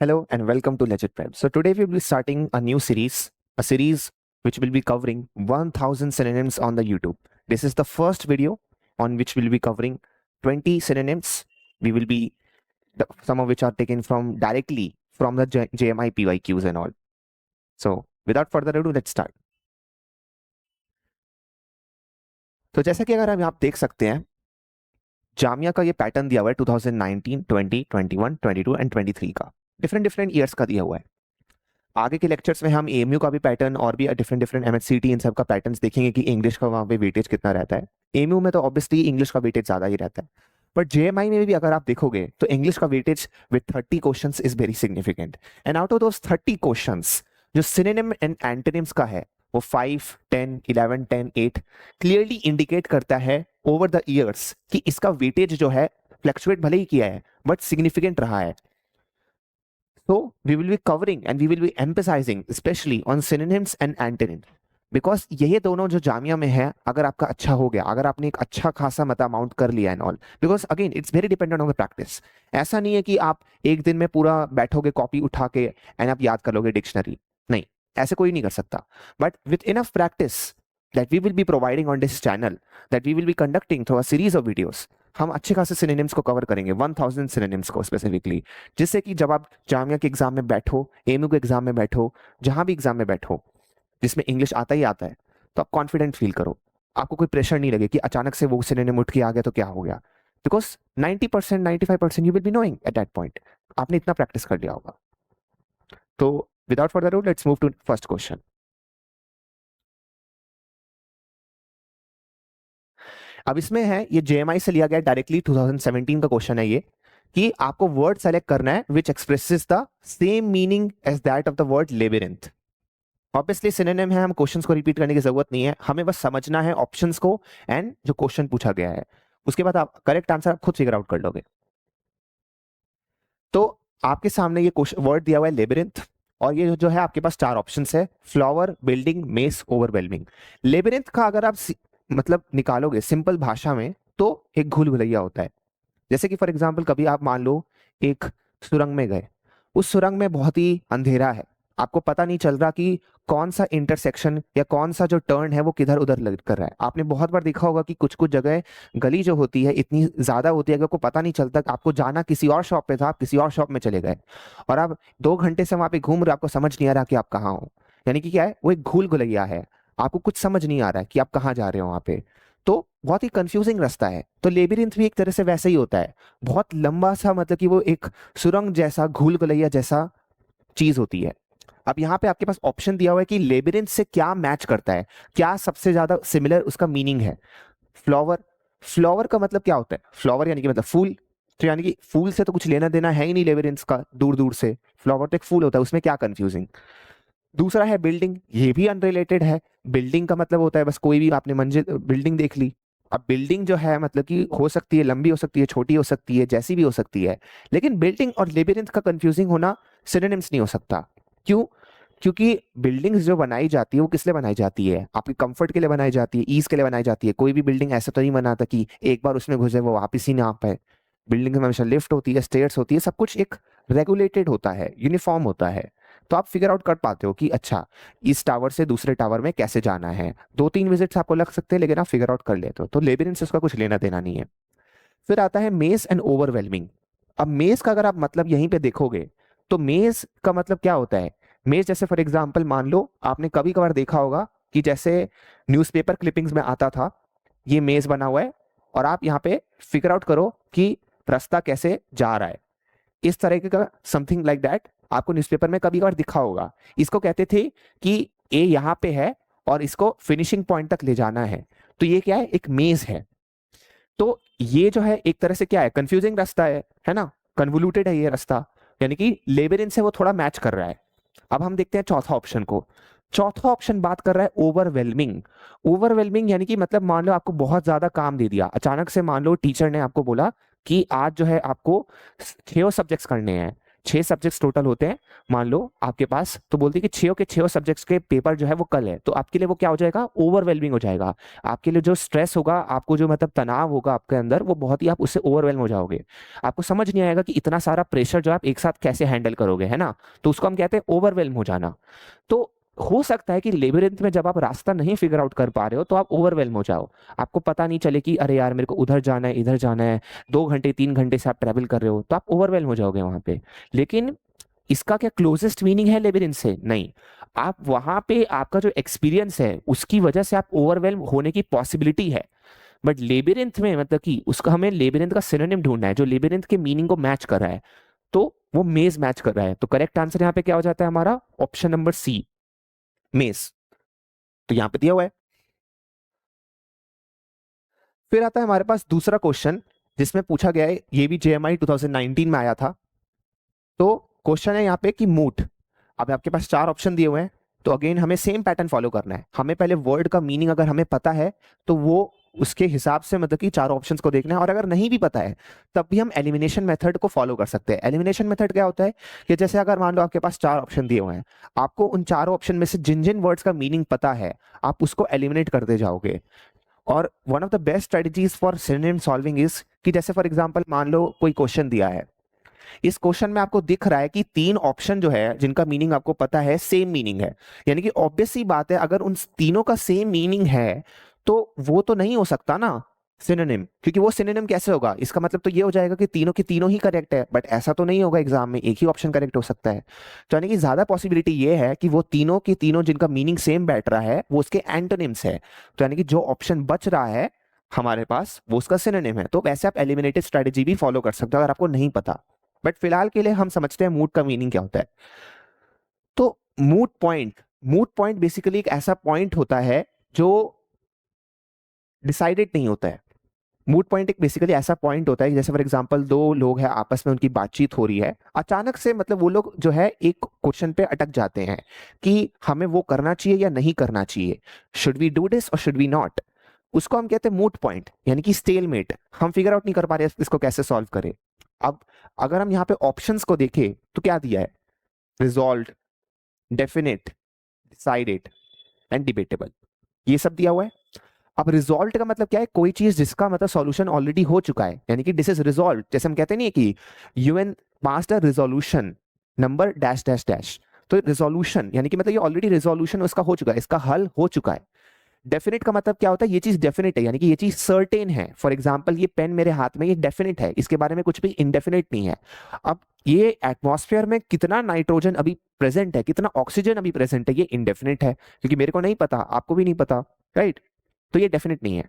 Hello and welcome to Legit Prep. So today we will be starting a series which will be covering 1000 synonyms on the YouTube. This is the first video on which we'll be covering 20 synonyms. We will be some of which are taken from directly from the JMI PYQs and all. So without further ado, let's start. तो जैसा कि अगर हम आप देख सकते हैं जामिया का ये पैटर्न दिया हुआ है 2019, 20, 21, 22 एंड 23 का डिफरेंट ईयर्स का दिया हुआ है। आगे के लेक्चर्स में हम एएमयू का भी पैटर्न और भी डिफरेंट एमएचसीटी इन सब का पैटर्न्स देखेंगे कि इंग्लिश का वहां पे वेटेज कितना रहता है। एएमयू में तो ऑब्वियसली इंग्लिश का वेटेज ज्यादा ही रहता है, बट जेएमआई में भी अगर आप देखोगे तो इंग्लिश का weightage with 30 questions is very significant. And out of those 30 questions जो सिनोनिम एंड एंटोनिम्स का है वो 5, 10, 11, 10, 8 क्लियरली इंडिकेट करता है ओवर द ईयर्स कि इसका वेटेज जो है फ्लक्चुएट भले ही किया है बट सिग्निफिकेंट रहा है। So we will be covering and we will be emphasizing especially on synonyms and antonyms because ये दोनों जो जामिया में है अगर आपका अच्छा हो गया, अगर आपने एक अच्छा खासा मत अमाउंट कर लिया and all, because again it's very dependent on the practice. ऐसा नहीं है कि आप एक दिन में पूरा बैठोगे कॉपी उठा के एंड आप याद कर लोगे डिक्शनरी, नहीं, ऐसे कोई नहीं कर सकता। But with enough practice that we will be providing on this channel, that we will be conducting through a series of videos, हम अच्छे खासे सिनोनिम्स को कवर करेंगे 1000 सिनोनिम्स को स्पेसिफिकली, जिससे कि जब आप जामिया के एग्जाम में बैठो, एएमयू के एग्जाम में बैठो, जहां भी एग्जाम में बैठो जिसमें इंग्लिश आता ही आता है, तो आप कॉन्फिडेंट फील करो, आपको कोई प्रेशर नहीं लगे कि अचानक से वो सिनोनिम उठ के आ गया तो क्या हो गया, because 90% 95% you will be knowing at that point, आपने इतना प्रैक्टिस कर लिया होगा। तो without further ado let's move to first question. अब इसमें है, ये जेएमआई से लिया गया डायरेक्टली 2017 का क्वेश्चन है ये, कि आपको वर्ड सेलेक्ट करना है which expresses the same meaning as that of the word labyrinth. Obviously synonym है, हम क्वेश्चंस को रिपीट करने की जरूरत नहीं है, हमें बस समझना है ऑप्शंस को एंड जो क्वेश्चन पूछा गया है, उसके बाद आप करेक्ट आंसर आप खुद फिगर आउट कर लोगे। तो आपके सामने ये वर्ड दिया हुआ है लेबिरिंथ, और ये जो है आपके पास 4 ऑप्शंस है, flower, building, mess, overwhelming. Labyrinth का अगर आप मतलब निकालोगे सिंपल भाषा में तो एक घुल भुलैया होता है। जैसे कि फॉर एग्जाम्पल कभी आप मान लो एक सुरंग में गए, उस सुरंग में बहुत ही अंधेरा है, आपको पता नहीं चल रहा कि कौन सा इंटरसेक्शन या कौन सा जो टर्न है वो किधर उधर लग कर रहा है। आपने बहुत बार देखा होगा कि कुछ कुछ जगह गली जो होती है इतनी ज्यादा होती है कि आपको पता नहीं चलता, आपको जाना किसी और शॉप पे था, आप किसी और शॉप में चले गए और आप 2 घंटे से वहां पे घूम रहे, आपको समझ नहीं आ रहा कि आप कहाँ हो। यानी कि क्या है, वो एक घूल भुलैया है, आपको कुछ समझ नहीं आ रहा है कि आप कहाँ जा रहे हो वहां पे, तो बहुत ही कंफ्यूजिंग रास्ता है। तो लेबिरिंथ भी एक तरह से वैसे ही होता है, बहुत लंबा सा, मतलब कि वो एक सुरंग जैसा, घूल भुलैया जैसा चीज होती है। अब यहाँ पे आपके पास ऑप्शन दिया हुआ है कि लेबिरिंथ से क्या मैच करता है, क्या सबसे ज्यादा सिमिलर उसका मीनिंग है। फ्लावर, फ्लावर का मतलब क्या होता है, फ्लावर यानी कि मतलब फूल, तो यानी कि फूल से तो कुछ लेना देना है ही नहीं लेबिरिंथ का दूर दूर से, फ्लावर तो एक फूल होता है, उसमें क्या कंफ्यूजिंग। दूसरा है बिल्डिंग, ये भी अनरिलेटेड है, बिल्डिंग का मतलब होता है बस कोई भी आपने मंजिल बिल्डिंग देख ली। अब बिल्डिंग जो है मतलब कि हो सकती है लंबी, हो सकती है छोटी, हो सकती है जैसी भी हो सकती है, लेकिन बिल्डिंग और लेबिरिंथ का कंफ्यूजिंग होना सिनोनिम्स नहीं हो सकता। क्यों? क्योंकि बिल्डिंग्स जो बनाई जाती है वो किस लिए बनाई जाती है, आपकी कंफर्ट के लिए बनाई जाती है, ईज के लिए बनाई जाती है। कोई भी बिल्डिंग ऐसा तो नहीं बनाता कि एक बार उसमें घुसे वो वापस ही ना आ पाए। बिल्डिंग में हमेशा लिफ्ट होती है, स्टेयर्स होती है, सब कुछ एक रेगुलेटेड होता है, यूनिफॉर्म होता है। तो आप फिगर आउट कर पाते हो कि अच्छा इस टावर से दूसरे टावर में कैसे जाना है। 2-3 विजिट्स आपको लग सकते हैं, लेकिन आप फिगर आउट कर लेते हो। तो लेबिरिंथ से उसका कुछ लेना देना नहीं है। फिर आता है मेज एंड ओवरवेलमिंग। अब मेज का अगर आप मतलब यहीं पे देखोगे तो मेज का मतलब क्या होता है, मेज जैसे फॉर एग्जाम्पल मान लो आपने कभी कभार देखा होगा कि जैसे न्यूज़पेपर क्लिपिंग्स में आता था, ये मेज बना हुआ है और आप यहाँ पे फिगर आउट करो कि रास्ता कैसे जा रहा है, इस तरह का समथिंग लाइक दैट आपको न्यूज़पेपर में कभी कभार दिखा होगा। इसको कहते थे कि ए यहाँ पे है और इसको फिनिशिंग पॉइंट तक ले जाना है, तो ये क्या है, एक मेज है। तो ये जो है एक तरह से क्या है, कंफ्यूजिंग रास्ता है ना, कन्वोल्यूटेड है ये रास्ता, यानी कि लेबिरिंथ से वो थोड़ा मैच कर रहा है। अब हम देखते हैं चौथा ऑप्शन को। चौथा ऑप्शन बात कर रहा है ओवरवेलमिंग। ओवरवेलमिंग यानी कि मतलब मान लो आपको बहुत ज्यादा काम दे दिया अचानक से, मान लो टीचर ने आपको बोला कि आज जो है आपको 6 सब्जेक्ट्स करने हैं, 6 सब्जेक्ट्स टोटल होते हैं मान लो आपके पास, तो बोलते हैं कि 6 के 6 सब्जेक्ट्स के पेपर जो है वो कल है, तो आपके लिए वो क्या हो जाएगा, ओवरवेलमिंग हो जाएगा। आपके लिए जो स्ट्रेस होगा, आपको जो मतलब तनाव होगा आपके अंदर, वो बहुत ही, आप उससे ओवरवेलम हो जाओगे। आपको समझ नहीं आएगा कि इतना सारा प्रेशर जो आप एक साथ कैसे हैंडल करोगे, है ना। तो उसको हम कहते हैं ओवरवेलम हो जाना। तो हो सकता है कि लेबिरिंथ में जब आप रास्ता नहीं फिगर आउट कर पा रहे हो तो आप ओवरवेलम हो जाओ, आपको पता नहीं चले कि अरे यार मेरे को उधर जाना है इधर जाना है, 2 घंटे 3 घंटे से आप ट्रेवल कर रहे हो, तो आप ओवरवेलम हो जाओगे वहां पे। लेकिन इसका क्या क्लोजेस्ट मीनिंग है लेबिरिंथ से? नहीं। आप वहां पे आपका जो एक्सपीरियंस है उसकी वजह से आप ओवरवेलम होने की पॉसिबिलिटी है। बट लेबिरिंथ में मतलब कि उसका हमें लेबिरिंथ का सिनोनिम ढूंढना है जो लेबिरिंथ के मीनिंग को मैच कर रहा है, तो वो मेज मैच कर रहा है। तो करेक्ट आंसर यहाँ पे क्या हो जाता है हमारा, ऑप्शन नंबर सी, मेज। तो यहाँ पे दिया हुआ है। फिर आता है हमारे पास दूसरा क्वेश्चन, जिसमें पूछा गया है, ये भी जेएमआई 2019 में आया था। तो क्वेश्चन है यहाँ पे कि मूट, अब आपके पास 4 ऑप्शन दिए हुए हैं। तो अगेन हमें सेम पैटर्न फॉलो करना है, हमें पहले वर्ड का मीनिंग अगर हमें पता है तो वो उसके हिसाब से मतलब कि 4 ऑप्शंस को देखना है, और अगर नहीं भी पता है तब भी हम एलिमिनेशन मेथड को फॉलो कर सकते हैं। एलिमिनेशन मेथड क्या होता है कि जैसे अगर मान लो आपके पास 4 ऑप्शन दिए हुए हैं, आपको उन चारों ऑप्शन में से जिन जिन वर्ड्स का मीनिंग पता है आप उसको एलिमिनेट करते जाओगे। और one of the best strategies for synonym solving is कि जैसे फॉर एग्जांपल मान लो कोई क्वेश्चन दिया है, इस क्वेश्चन में आपको दिख रहा है कि 3 ऑप्शन जो है जिनका मीनिंग आपको पता है सेम मीनिंग है, यानी कि ऑब्वियस सी बात है अगर उन तीनों का सेम मीनिंग है तो वो तो नहीं हो सकता ना सिनोनिम, क्योंकि वो सिनोनिम कैसे होगा, इसका मतलब तो ये हो जाएगा कि तीनों के तीनों ही करेक्ट है, बट ऐसा तो नहीं होगा, एग्जाम में एक ही ऑप्शन करेक्ट हो सकता है। तो यानी कि ज्यादा पॉसिबिलिटी ये है कि वो तीनों के तीनों जिनका मीनिंग सेम बैठ रहा है वो उसके एंटोनिम्स है। तो यानी कि जो ऑप्शन बच रहा है हमारे पास वो उसका सिनोनिम है। तो वैसे आप एलिमिनेटेड स्ट्रेटेजी भी फॉलो कर सकते हो अगर आपको नहीं पता। बट फिलहाल के लिए हम समझते हैं मूड का मीनिंग क्या होता है। तो मूड पॉइंट बेसिकली एक ऐसा पॉइंट होता है जो डिसाइडेड नहीं होता है। मूड पॉइंट एक बेसिकली ऐसा पॉइंट होता है जैसे फॉर एग्जांपल दो लोग हैं आपस में, उनकी बातचीत हो रही है, अचानक से मतलब वो लोग जो है एक क्वेश्चन पे अटक जाते हैं कि हमें वो करना चाहिए या नहीं करना चाहिए, शुड वी डू दिस और शुड वी नॉट। उसको हम कहते हैं मूड पॉइंट, यानी कि स्टेलमेट, हम फिगर आउट नहीं कर पा रहे इसको कैसे सॉल्व करें। अब अगर हम यहाँ पे ऑप्शंस को देखें तो क्या दिया है, resolve, definite, decided and debatable, ये सब दिया हुआ है। अब रिजॉल्ट का मतलब क्या है, कोई चीज जिसका मतलब सॉल्यूशन ऑलरेडी हो चुका है, यानी कि दिस इज रिजॉल्व। जैसे हम कहते नहीं है कि यूएन पास्ड अ resolution number dash dash dash, तो रिजोल्यूशन यानी कि मतलब ये ऑलरेडी रिजोल्यूशन उसका हो चुका है, इसका हल हो चुका है। डेफिनेट का मतलब क्या होता है, ये चीज डेफिनेट है, यानी कि ये चीज सर्टेन है। फॉर एग्जाम्पल ये पेन मेरे हाथ में, ये डेफिनेट है, इसके बारे में कुछ भी इनडेफिनेट नहीं है। अब ये एटमॉस्फेयर में कितना नाइट्रोजन अभी प्रेजेंट है, कितना ऑक्सीजन अभी प्रेजेंट है, ये इनडेफिनेट है, क्योंकि मेरे को नहीं पता, आपको भी नहीं पता, राइट। तो ये डेफिनेट नहीं है।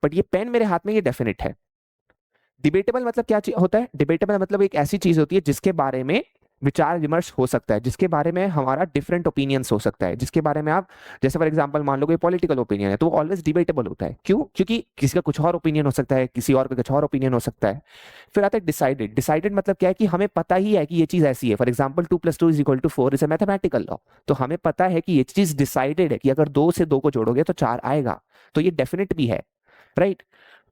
बट ये पेन मेरे हाथ में, ये डेफिनेट है। डिबेटेबल मतलब क्या होता है, डिबेटेबल मतलब एक ऐसी चीज होती है जिसके बारे में विचार विमर्श हो सकता है, जिसके बारे में हमारा डिफरेंट ओपिनियंस हो सकता है, जिसके बारे में आप, जैसे फॉर एग्जांपल मान लो कोई पॉलिटिकल ओपिनियन है तो वो ऑलवेज डिबेटेबल होता है। क्यों? क्योंकि किसी का कुछ और ओपिनियन हो सकता है, किसी और का कुछ और ओपिनियन हो सकता है। फिर आता है डिसाइडेड। डिसाइडेड मतलब क्या है कि हमें पता ही है कि ये चीज ऐसी है। For example 2+2 = 4 is a mathematical law, तो हमें पता है कि ये चीज डिसाइडेड है कि अगर 2 से 2 को जोड़ोगे तो 4 आएगा, तो ये डेफिनेट भी है, राइट।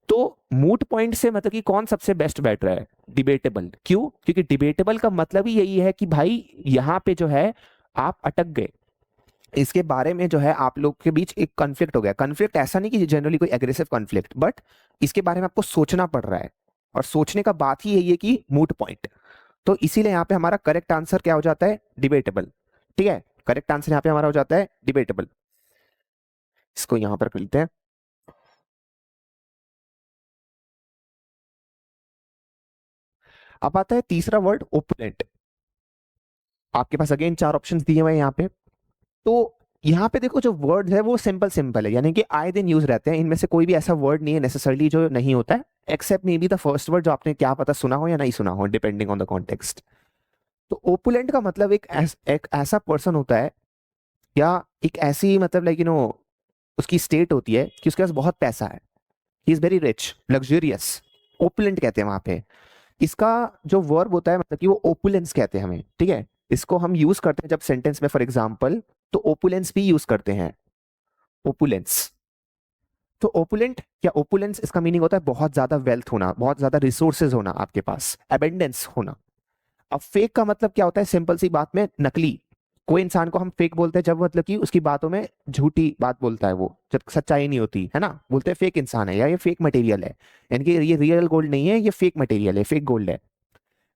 तो मूट पॉइंट से मतलब कि कौन सबसे बेस्ट बैठ रहा है, डिबेटेबल। क्यों? क्योंकि डिबेटेबल का मतलब ही यही है कि भाई यहाँ पे जो है आप अटक गए, इसके बारे में जो है आप लोग के बीच एक कॉन्फ्लिक्ट हो गया। कॉन्फ्लिक्ट ऐसा नहीं कि जनरली कोई एग्रेसिव कॉन्फ्लिक्ट, बट इसके बारे में आपको सोचना पड़ रहा है, और सोचने का बात ही यही है कि मूट पॉइंट। तो इसीलिए यहाँ पे हमारा करेक्ट आंसर क्या हो जाता है, डिबेटेबल। ठीक है, करेक्ट आंसर यहाँ पे हमारा हो जाता है डिबेटेबल। इसको यहाँ पर कर लेते हैं। अब आता है तीसरा वर्ड, ओपुलेंट। आपके पास अगेन 4 ऑप्शंस दिए हुए हैं यहाँ पे। तो यहाँ पे देखो जो वर्ड है वो सिंपल सिंपल है, यानी कि आए दिन यूज रहते हैं, इनमें से कोई भी ऐसा वर्ड नहीं है नेसेसरली जो नहीं होता है, except may be the first word जो आपने क्या पता सुना हो या नहीं सुना हो, डिपेंडिंग ऑन द कॉन्टेक्स्ट। तो ओपुलेंट का मतलब एक ऐसा पर्सन होता है, या एक ऐसी मतलब लाइक उसकी स्टेट होती है कि उसके पास बहुत पैसा है, he is very rich, luxurious, opulent कहते हैं वहां पे। इसका जो वर्ब होता है मतलब कि वो ओपुलेंस कहते हैं हमें, ठीक है। इसको हम यूज करते हैं जब सेंटेंस में, फॉर एग्जाम्पल तो ओपुलेंस भी यूज करते हैं, ओपुलेंस। तो ओपुलेंट या ओपुलेंस, इसका मीनिंग होता है बहुत ज्यादा वेल्थ होना, बहुत ज्यादा रिसोर्सेज होना आपके पास, एबेंडेंस होना। अब फेक का मतलब क्या होता है, सिंपल सी बात में नकली। कोई इंसान को हम फेक बोलते हैं जब मतलब कि उसकी बातों में झूठी बात बोलता है, वो जब सच्चाई नहीं होती है ना, बोलते हैं फेक इंसान है या ये फेक मटेरियल है, यानी कि ये रियल गोल्ड नहीं है, ये फेक मटेरियल है, फेक गोल्ड है।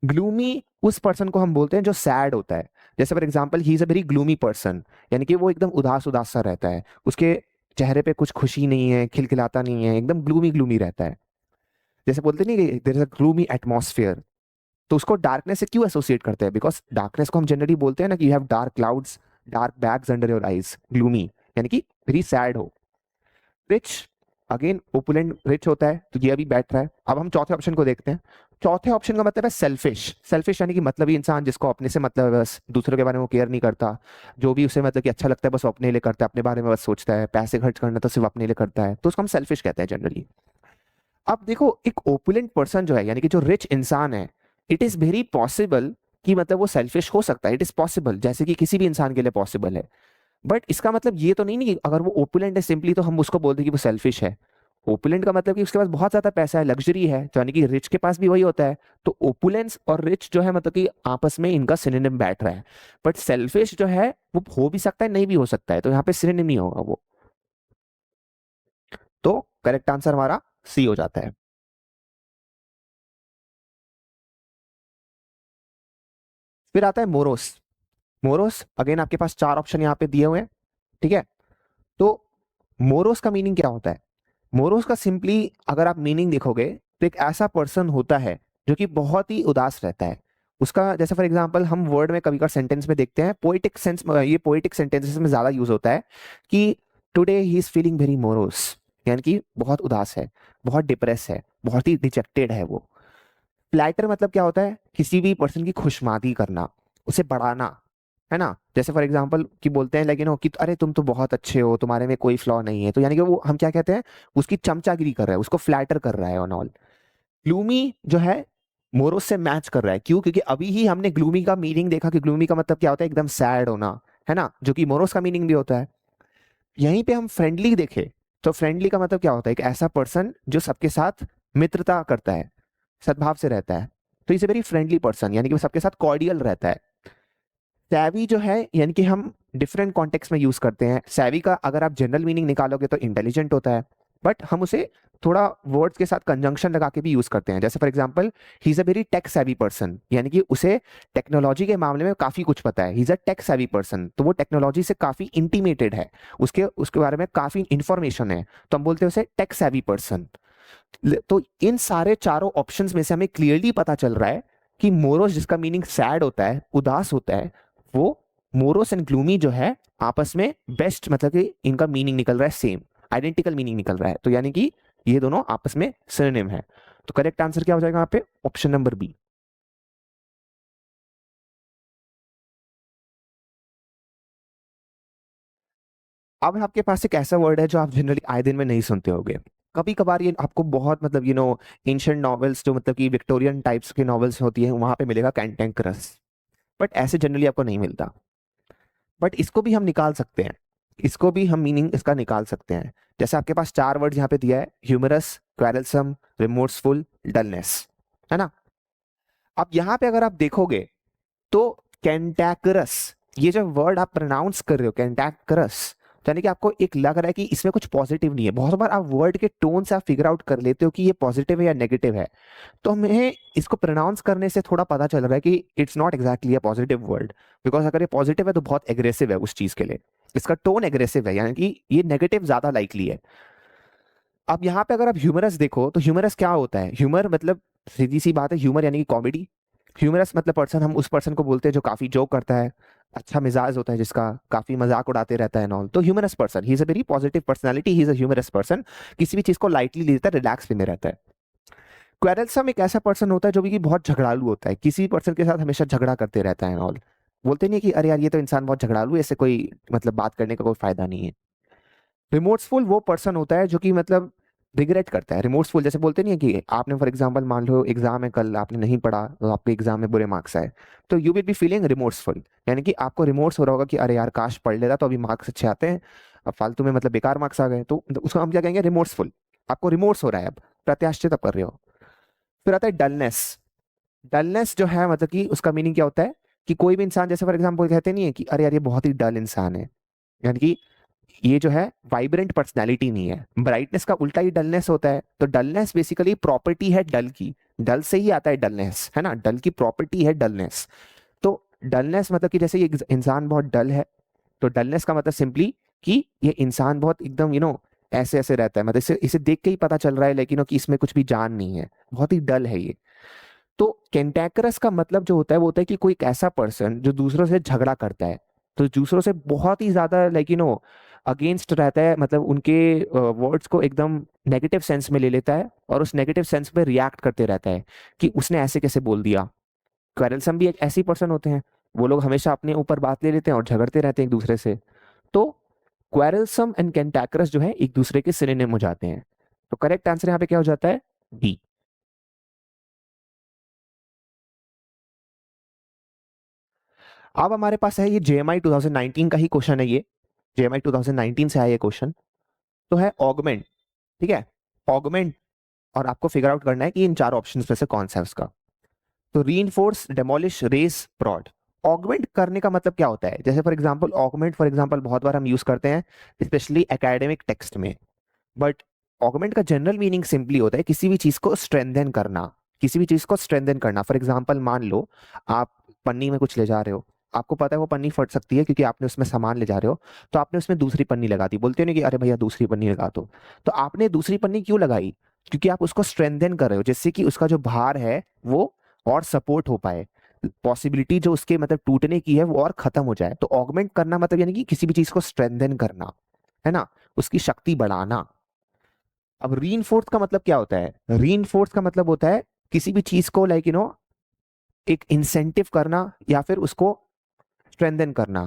ग्लूमी उस पर्सन को हम बोलते हैं जो सैड होता है। जैसे for example he is a very gloomy person, यानी कि वो एकदम उदास उदास सा रहता है, उसके चेहरे पे कुछ खुशी नहीं है, खिलखिलाता नहीं है, एकदम ग्लूमी ग्लूमी रहता है। जैसे बोलते नहीं कि there is a gloomy atmosphere. तो उसको डार्कनेस से क्यों एसोसिएट करते हैं, बिकॉज डार्कनेस को हम जनरली बोलते हैं ना कि you have dark clouds, dark bags under your eyes, gloomy, यानी कि वेरी सैड हो। रिच, अगेन ओपुलेंट रिच होता है, तो ये अभी बैठ रहा है। अब हम चौथे ऑप्शन को देखते हैं। चौथे ऑप्शन का मतलब है सेल्फिश। सेल्फिश यानी कि मतलबी इंसान, जिसको अपने से मतलब है, बस दूसरों के बारे में वो केयर नहीं करता, जो भी उसे मतलब कि अच्छा लगता है बस वो अपने लिए करता है, अपने बारे में बस सोचता है, पैसे खर्च करना तो सिर्फ अपने लिए करता है, तो उसको हम सेल्फिश कहते हैं जनरली। अब देखो एक ओपुलेंट पर्सन जो है, यानी कि जो रिच इंसान है, इट इज वेरी पॉसिबल कि मतलब वो सेल्फिश हो सकता है, इट इज पॉसिबल, जैसे कि किसी भी इंसान के लिए पॉसिबल है। बट इसका मतलब ये तो नहीं कि अगर वो ओपुलेंट है सिंपली तो हम उसको बोलते हैं कि वो सेल्फिश है। ओपुलेंट का मतलब कि उसके पास बहुत ज्यादा पैसा है, लग्जरी है, तो यानी कि रिच के पास भी वही होता है। तो ओपुलेंस और रिच जो है मतलब कि आपस में इनका सिनोनिम बैठ रहा है। बट सेल्फिश जो है वो हो भी सकता है, नहीं भी हो सकता है, तो यहाँ पे सिनोनिम नहीं होगा वो। तो करेक्ट आंसर हमारा सी हो जाता है। फिर आता है मोरोस। मोरोस अगेन आपके पास चार ऑप्शन यहाँ पे दिए हुए हैं, ठीक है। तो मोरोस का मीनिंग क्या होता है? मोरोस का सिंपली अगर आप मीनिंग देखोगे तो एक ऐसा पर्सन होता है जो कि बहुत ही उदास रहता है। उसका जैसे फॉर एग्जांपल हम वर्ड में कभी कभी सेंटेंस में देखते हैं, पोएटिक सेंस, ये पोएटिक सेंटेंसेस में ज्यादा यूज होता है कि today he is feeling very morose, यानी कि बहुत उदास है, बहुत डिप्रेस है, बहुत ही डिजेक्टेड है वो। फ्लैटर मतलब क्या होता है, किसी भी पर्सन की खुशमादी करना, उसे बढ़ाना, है ना। जैसे फॉर एग्जांपल कि बोलते हैं लेकिन हो कि अरे तुम तो बहुत अच्छे हो, तुम्हारे में कोई फ्लॉ नहीं है, तो यानी कि वो हम क्या कहते हैं, उसकी चमचागिरी कर रहा है, उसको फ्लैटर कर रहा है ऑन ऑल। ग्लूमी जो है मोरोस से मैच कर रहा है, क्यों? क्योंकि अभी ही हमने ग्लूमी का मीनिंग देखा कि ग्लूमी का मतलब क्या होता है, एकदम सैड होना, है ना, जो कि मोरोस का मीनिंग भी होता है। यहीं पे हम फ्रेंडली देखें तो फ्रेंडली का मतलब क्या होता है, एक ऐसा पर्सन जो सबके साथ मित्रता करता है, सद्भाव से रहता है, तो is a very friendly person, यानी कि वो सबके साथ कॉर्डियल रहता है। सैवी जो है, यानी कि हम डिफरेंट कॉन्टेक्स्ट में यूज करते हैं। सैवी का अगर आप जनरल मीनिंग निकालोगे तो इंटेलिजेंट होता है, बट हम उसे थोड़ा वर्ड्स के साथ कंजंक्शन लगा के भी यूज करते हैं। जैसे for example he is a very tech savvy person, यानी कि उसे टेक्नोलॉजी के मामले में काफी कुछ पता है, he is a tech savvy person, तो वो टेक्नोलॉजी से काफी इंटीमेटेड है, उसके उसके बारे में काफी इंफॉर्मेशन है, तो हम बोलते हैं उसे टेक सैवी पर्सन। तो इन सारे चारों ऑप्शंस में से हमें क्लियरली पता चल रहा है कि मोरोस, जिसका मीनिंग सैड होता है, उदास होता है, वो मोरोस एंड ग्लूमी जो है आपस में बेस्ट मतलब कि इनका मीनिंग निकल रहा है सेम, आइडेंटिकल मीनिंग निकल रहा है, तो यानी कि ये दोनों आपस में सिनोनिम है। तो करेक्ट आंसर क्या हो जाएगा यहाँ पे, ऑप्शन नंबर बी। अब आपके पास एक ऐसा वर्ड है जो आप जनरली आए दिन में नहीं सुनते होगे। कभी कभार ये आपको बहुत मतलब एंशियंट नॉवेल्स, जो मतलब कि विक्टोरियन टाइप्स की नॉवेल्स होती हैं, वहां पे मिलेगा कैंटेंकरस, बट ऐसे जनरली आपको नहीं मिलता। बट इसको भी हम निकाल सकते हैं, इसको भी हम मीनिंग इसका निकाल सकते हैं। जैसे आपके पास चार वर्ड यहाँ पे दिया है, ह्यूमरस, क्वेरलसम, रिमोर्सफुल, डलनेस, है ना। अब यहाँ पे अगर आप देखोगे तो कैंटैकरस, ये जो वर्ड आप प्रोनाउंस कर रहे हो कैंटैकरस, तो यानी कि आपको एक लग रहा है कि इसमें कुछ पॉजिटिव नहीं है। बहुत बार आप वर्ड के टोन से आप फिगर आउट कर लेते हो कि ये पॉजिटिव है या नेगेटिव है, तो हमें इसको प्रोनाउंस करने से थोड़ा पता चल रहा है कि it's not exactly a positive word, because अगर ये पॉजिटिव है तो बहुत एग्रेसिव है उस चीज के लिए, इसका टोन एग्रेसिव है, यानी कि ये नेगेटिव ज्यादा लाइकली है। अब यहाँ पे अगर आप ह्यूमरस देखो तो ह्यूमरस क्या होता है, ह्यूमर मतलब सीधी सी बात है, ह्यूमर यानी कि कॉमेडी। ह्यूमरस मतलब पर्सन, हम उस पर्सन को बोलते हैं जो काफी जोक करता है, अच्छा मिजाज होता है, जिसका काफी मजाक उड़ाते रहता है नॉल, तो humorous person, he is a very positive personality, he is a humorous person, किसी भी चीज को लाइटली लेता है, रिलैक्स वे में रहता है। क्वेरलसम एक ऐसा पर्सन होता है जो भी कि बहुत झगड़ालू होता है, किसी पर्सन के साथ हमेशा झगड़ा करते रहता है ऑल, बोलते नहीं है कि अरे यार ये तो इंसान बहुत झगड़ालू है, इससे कोई मतलब बात करने का कोई फायदा नहीं है। रिमोर्सफुल वो पर्सन होता है जो कि मतलब रिग्रेट करता है, रिमोर्सफुल जैसे बोलते नहीं है कि आपने फॉर एग्जांपल मान लो एग्जाम है कल, आपने नहीं पढ़ा तो आपके एग्जाम में बुरे मार्क्स आए, तो you will be feeling remorseful, यानी कि आपको रिमोर्स हो रहा होगा कि अरे यार काश पढ़ लेता तो अभी मार्क्स अच्छे आते हैं, अब फालतू में मतलब बेकार मार्क्स आ गए, तो उसको हम क्या कहेंगे, रिमोर्सफुल। आपको रिमोर्स हो रहा है, अब प्रत्याशित कर रहे हो। फिर आता है डलनेस। डलनेस जो है मतलब कि उसका मीनिंग क्या होता है कि कोई भी इंसान, जैसे फॉर एग्जाम्पल कहते नहीं है कि अरे यार ये बहुत ही डल इंसान है, यानी कि ये जो है वाइब्रेंट पर्सनैलिटी नहीं है। ब्राइटनेस का उल्टा ही डलनेस होता है। तो डलनेस बेसिकली प्रॉपर्टी है डल की, डल से ही आता है डलनेस, है ना, डल की प्रॉपर्टी है डलनेस। तो डलनेस मतलब कि जैसे ये इंसान बहुत डल है, तो डलनेस का मतलब सिंपली कि ये इंसान बहुत एकदम ऐसे ऐसे रहता है, मतलब इसे इसे देख के ही पता चल रहा है लेकिन कि इसमें कुछ भी जान नहीं है, बहुत ही डल है ये। तो कैंटेकरस का मतलब जो होता है वो होता है कि कोई एक ऐसा पर्सन जो दूसरों से झगड़ा करता है, तो दूसरों से बहुत ही ज्यादा अगेंस्ट रहता है, मतलब उनके वर्ड्स को एकदम नेगेटिव सेंस में ले लेता है और उस नेगेटिव सेंस में रिएक्ट करते रहता है कि उसने ऐसे कैसे बोल दिया। क्वेरलसम भी एक ऐसी पर्सन होते हैं, वो लोग हमेशा अपने ऊपर बात ले लेते हैं और झगड़ते रहते हैं एक दूसरे से। तो क्वेरलसम एंड कैंटेकरस जो है एक दूसरे के सिनोनिम हो जाते हैं। तो करेक्ट आंसर यहाँ पे क्या हो जाता है? डी। अब हमारे पास है ये जेएमआई 2019 का ही क्वेश्चन है ये, जेएमआई 2019 से आया ये क्वेश्चन। तो है ऑगमेंट, ठीक है, ऑगमेंट, और आपको फिगर आउट करना है कि इन चार ऑप्शंस में से कौन सा है उसका। तो रीइंफोर्स, डेमोलिश, रेस, प्रॉड। ऑगमेंट करने का मतलब क्या होता है? जैसे for example augment for example बहुत बार हम यूज करते हैं स्पेशली एकेडमिक टेक्स्ट में, बट ऑगमेंट का जनरल मीनिंग सिंपली होता है किसी भी चीज को स्ट्रेंथन करना, किसी भी चीज को स्ट्रेंथन करना। फॉर एग्जांपल मान लो आप पन्नी में कुछ ले जा रहे हो, आपको पता है वो पन्नी फट सकती है क्योंकि आपने उसमें सामान ले जा रहे हो, तो आपने उसमें दूसरी पन्नी लगा दी। बोलते हो नहीं कि अरे भैया दूसरी पन्नी लगा दो, तो आपने दूसरी पन्नी क्यों लगाई? क्योंकि आप उसको स्ट्रेंथन कर रहे हो जिससे कि उसका जो भार है वो और सपोर्ट हो पाए, पॉसिबिलिटी जो उसके मतलब टूटने की है वो और खत्म हो जाए। तो ऑगमेंट करना मतलब यानी कि किसी भी चीज को स्ट्रेंथन करना, है ना, उसकी शक्ति बढ़ाना। अब रीइंफोर्स का मतलब क्या होता है? रीइंफोर्स का मतलब होता है किसी भी चीज को एक इंसेंटिव करना या फिर उसको स्ट्रेंथन करना।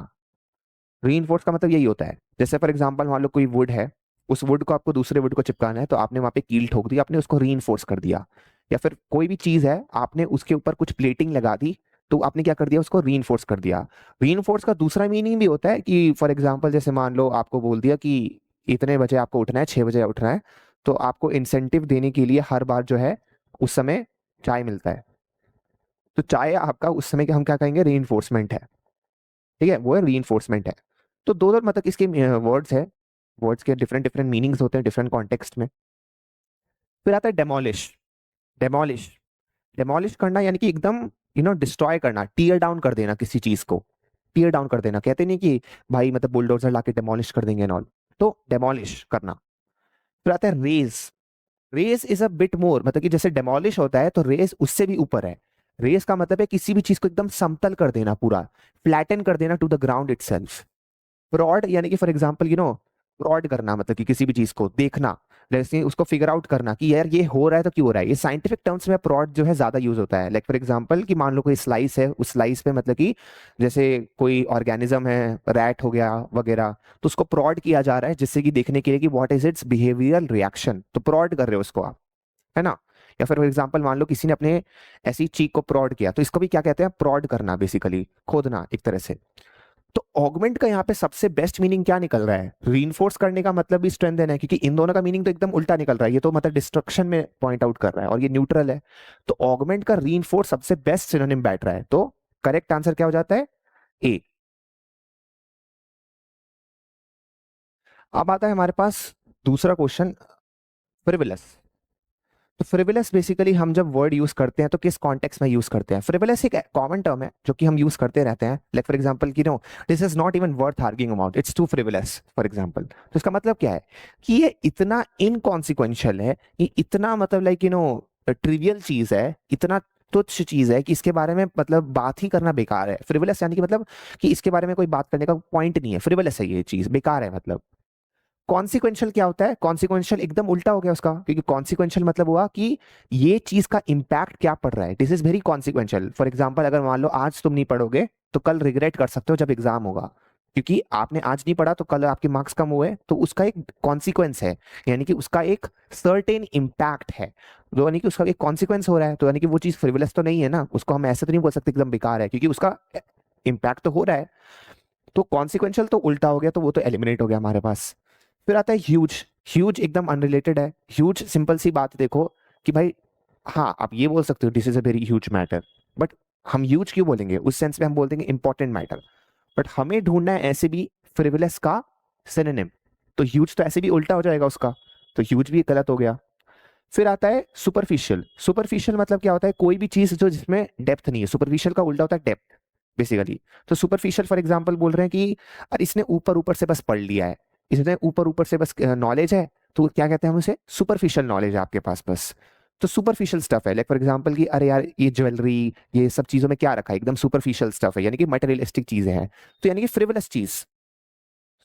रीइंफोर्स का मतलब यही होता है। जैसे फॉर एग्जांपल मान लो कोई वुड है, उस वुड को आपको दूसरे वुड को चिपकाना है, तो आपने वहां पे कील ठोक दी, आपने उसको रीइंफोर्स कर दिया। या फिर कोई भी चीज है, आपने उसके ऊपर कुछ प्लेटिंग लगा दी, तो आपने क्या कर दिया? उसको रीइंफोर्स कर दिया। रीइंफोर्स का दूसरा मीनिंग भी होता है कि फॉर एग्जांपल जैसे मान लो आपको बोल दिया कि इतने बजे आपको उठना है, 6 बजे उठना है, तो आपको इंसेंटिव देने के लिए हर बार जो है उस समय चाय मिलता है, तो चाय आपका उस समय के हम क्या कहेंगे? रीइंफोर्समेंट है। ठीक है, वो है रीइंफोर्समेंट है। तो दो दो मतलब इसके वर्ड्स है, वर्ड्स के डिफरेंट डिफरेंट मीनिंग्स होते हैं डिफरेंट कॉन्टेक्स्ट में। फिर आता है डेमोलिश। डेमोलिश, डेमोलिश करना यानी कि एकदम डिस्ट्रॉय करना, टीयर डाउन कर देना किसी चीज को, टीयर डाउन कर देना। कहते नहीं कि भाई मतलब बुलडोजर लाके डेमोलिश कर देंगे नॉल, तो डेमोलिश करना। फिर आता है raze. Raze is a bit more, मतलब कि जैसे डेमोलिश होता है तो रेज उससे भी ऊपर है। रेज का मतलब है किसी भी चीज को एकदम समतल कर देना, पूरा फ्लैटन कर देना to the ground itself. Fraud यानी कि फॉर एग्जाम्पल फ्रॉड करना मतलब कि किसी भी चीज को देखना, जैसे उसको फिगर आउट करना कि यार ये हो रहा है तो क्यों हो रहा है। ये साइंटिफिक टर्म्स में फ्रॉड जो है ज्यादा यूज होता है। लाइक फॉर एग्जांपल कि मान लो कोई स्लाइस है, उस स्लाइस पे मतलब कि जैसे कोई ऑर्गेनिज्म है, रैट हो गया वगैरह, तो उसको प्रॉड किया जा रहा है जिससे कि देखने के लिए कि what is it's behavioural reaction, तो प्रॉड कर रहे हो उसको आप, है ना। या फिर फॉर एग्जाम्पल मान लो किसी ने अपने ऐसी चीक को प्रॉड किया, तो इसको भी क्या कहते हैं? प्रॉड करना, बेसिकली खोदना एक तरह से। तो ऑगमेंट का यहाँ पे सबसे बेस्ट मीनिंग क्या निकल रहा है? रीइंफोर्स करने का मतलब भी स्ट्रेंथन है, क्योंकि इन दोनों का मीनिंग तो एकदम उल्टा निकल रहा है। ये तो मतलब डिस्ट्रक्शन में पॉइंट आउट कर रहा है और ये न्यूट्रल है। तो ऑगमेंट का रीइंफोर्स सबसे बेस्ट सिनोनिम बैठ रहा है। तो करेक्ट आंसर क्या हो जाता है? ए। अब आता है हमारे पास दूसरा क्वेश्चन, फ्रिवलस। तो फ्रिवलस बेसिकली हम जब वर्ड यूज करते हैं तो किस कॉन्टेक्स्ट में यूज करते हैं? फ्रिवलस एक कॉमन टर्म है जो कि हम यूज करते रहते हैं। लाइक फॉर एग्जांपल कि no, this is not even worth arguing about, it's too frivolous for example. तो इसका मतलब क्या है कि ये इतना इनकॉन्सिक्वेंशियल है, ये इतना मतलब लाइक ट्रिवियल चीज है, इतना तुच्छ चीज है कि इसके बारे में मतलब बात ही करना बेकार है। फ्रिवलस यानी कि मतलब कि इसके बारे में कोई बात करने का पॉइंट नहीं है, फ्रिवलस है ये चीज, बेकार है मतलब। कॉन्सिक्वेंशियल क्या होता है? कॉन्सिक्वेंशियल एकदम उल्टा हो गया उसका, क्योंकि कॉन्सिक्वेंशियल मतलब हुआ कि ये चीज का इंपैक्ट क्या पड़ रहा है, this is very consequential. For example अगर मान लो आज तुम नहीं पढ़ोगे तो कल रिग्रेट कर सकते हो जब एग्जाम होगा, क्योंकि आपने आज नहीं पढ़ा तो कल आपके मार्क्स कम हुए, तो उसका एक कॉन्सिक्वेंस है, यानी कि उसका एक सर्टेन इम्पैक्ट है, तो यानी कि उसका एक कॉन्सिक्वेंस हो रहा है। तो यानी कि वो चीज फ्रिवलेस तो नहीं है ना, उसको हम ऐसे तो नहीं बोल सकते एकदम बेकार है, क्योंकि उसका इम्पैक्ट तो हो रहा है। तो कॉन्सिक्वेंशियल तो उल्टा हो गया, तो वो तो एलिमिनेट हो गया हमारे पास। फिर आता है ह्यूज। ह्यूज एकदम अनरिलेटेड है। ह्यूज सिंपल सी बात देखो कि भाई हाँ आप ये बोल सकते हो this is a very huge matter, but हम ह्यूज क्यों बोलेंगे, उस सेंस में हम बोल देंगे इंपॉर्टेंट मैटर, बट हमें ढूंढना है ऐसे भी फ्रिवलेस का सिनोनिम। तो ह्यूज तो ऐसे भी उल्टा हो जाएगा उसका, तो ह्यूज भी गलत हो गया। फिर आता है सुपरफिशियल। सुपरफिशियल मतलब क्या होता है, कोई भी चीज जो जिसमें डेप्थ नहीं है, सुपरफिशियल का उल्टा होता है डेप्थ बेसिकली। तो सुपरफिशियल फॉर एग्जांपल बोल रहे हैं कि अरे इसने ऊपर ऊपर से बस पढ़ लिया है, इसने ऊपर ऊपर से बस नॉलेज है, तो क्या कहते हैं हम उसे, सुपरफिशियल नॉलेज है आपके पास बस। तो सुपरफिशियल स्टफ है, लाइक फॉर एग्जांपल कि अरे यार ये ज्वेलरी ये सब चीजों में क्या रखा है, एकदम सुपरफिशियल स्टफ है, यानी कि मटेरियलिस्टिक चीजें हैं, तो यानी कि फ्रिवलस चीज।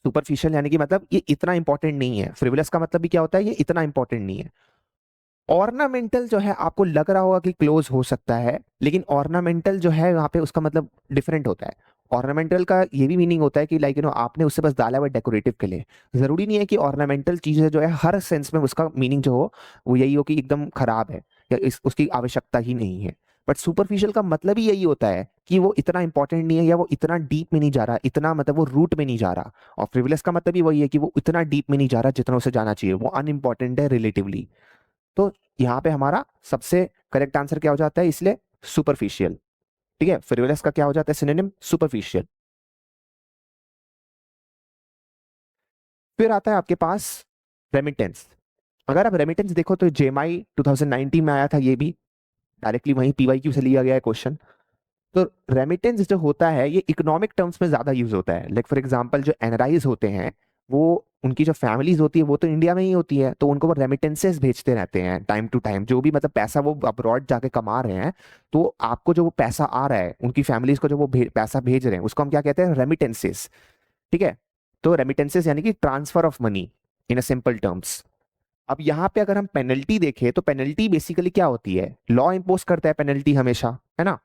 सुपरफिशियल यानी कि मतलब ये इतना इंपॉर्टेंट नहीं है, फ्रिवलस का मतलब भी क्या होता है, ये इतना इंपॉर्टेंट नहीं है। ऑर्नामेंटल जो है आपको लग रहा होगा कि क्लोज हो सकता है, लेकिन ऑर्नामेंटल जो है वहां पे उसका मतलब डिफरेंट होता है। ऑर्नामेंटल का ये भी मीनिंग होता है कि लाइक आपने उससे बस डाला हुआ डेकोरेटिव के लिए। जरूरी नहीं है कि ऑर्नामेंटल चीजें जो है हर सेंस में उसका मीनिंग जो हो वो यही हो कि एकदम खराब है या उसकी आवश्यकता ही नहीं है। बट सुपरफिशियल का मतलब ही यही होता है कि वो इतना इंपॉर्टेंट नहीं है, या वो इतना डीप में नहीं जा रहा, इतना मतलब वो रूट में नहीं जा रहा। और फ्रिवलेस का मतलब ही वही है कि वो इतना डीप में नहीं जा रहा जितना उसे जाना चाहिए, वो अनइम्पॉर्टेंट है रिलेटिवली। तो यहाँ पे हमारा सबसे करेक्ट आंसर क्या हो जाता है, इसलिए सुपरफिशियल। ठीक है, फ्रिवलेस का क्या हो जाता है सिनोनिम, सुपरफिशियल। फिर आता है आपके पास रेमिटेंस। अगर आप रेमिटेंस देखो तो जेएमआई 2019 में आया था, ये भी डायरेक्टली वहीं पीवाईक्यू से लिया गया है क्वेश्चन। तो रेमिटेंस जो होता है ये इकोनॉमिक टर्म्स में ज्यादा यूज होता है, लाइक फॉर एग्जांपल जो एनआरआईज होते हैं, वो उनकी जो फैमिलीज होती है वो तो इंडिया में ही होती है, तो उनको वो रेमिटेंसेस भेजते रहते हैं टाइम टू टाइम, जो भी मतलब पैसा वो अब्रॉड जाके कमा रहे हैं। तो आपको जो वो पैसा आ रहा है उनकी फैमिलीज को जो वो पैसा भेज रहे हैं उसको हम क्या कहते हैं, रेमिटेंसेस। ठीक है, तो रेमिटेंसेस यानी कि transfer of money in a simple terms. अब यहाँ पे अगर हम पेनल्टी देखें तो पेनल्टी बेसिकली क्या होती है, लॉ इम्पोज करता है पेनल्टी हमेशा, है ना।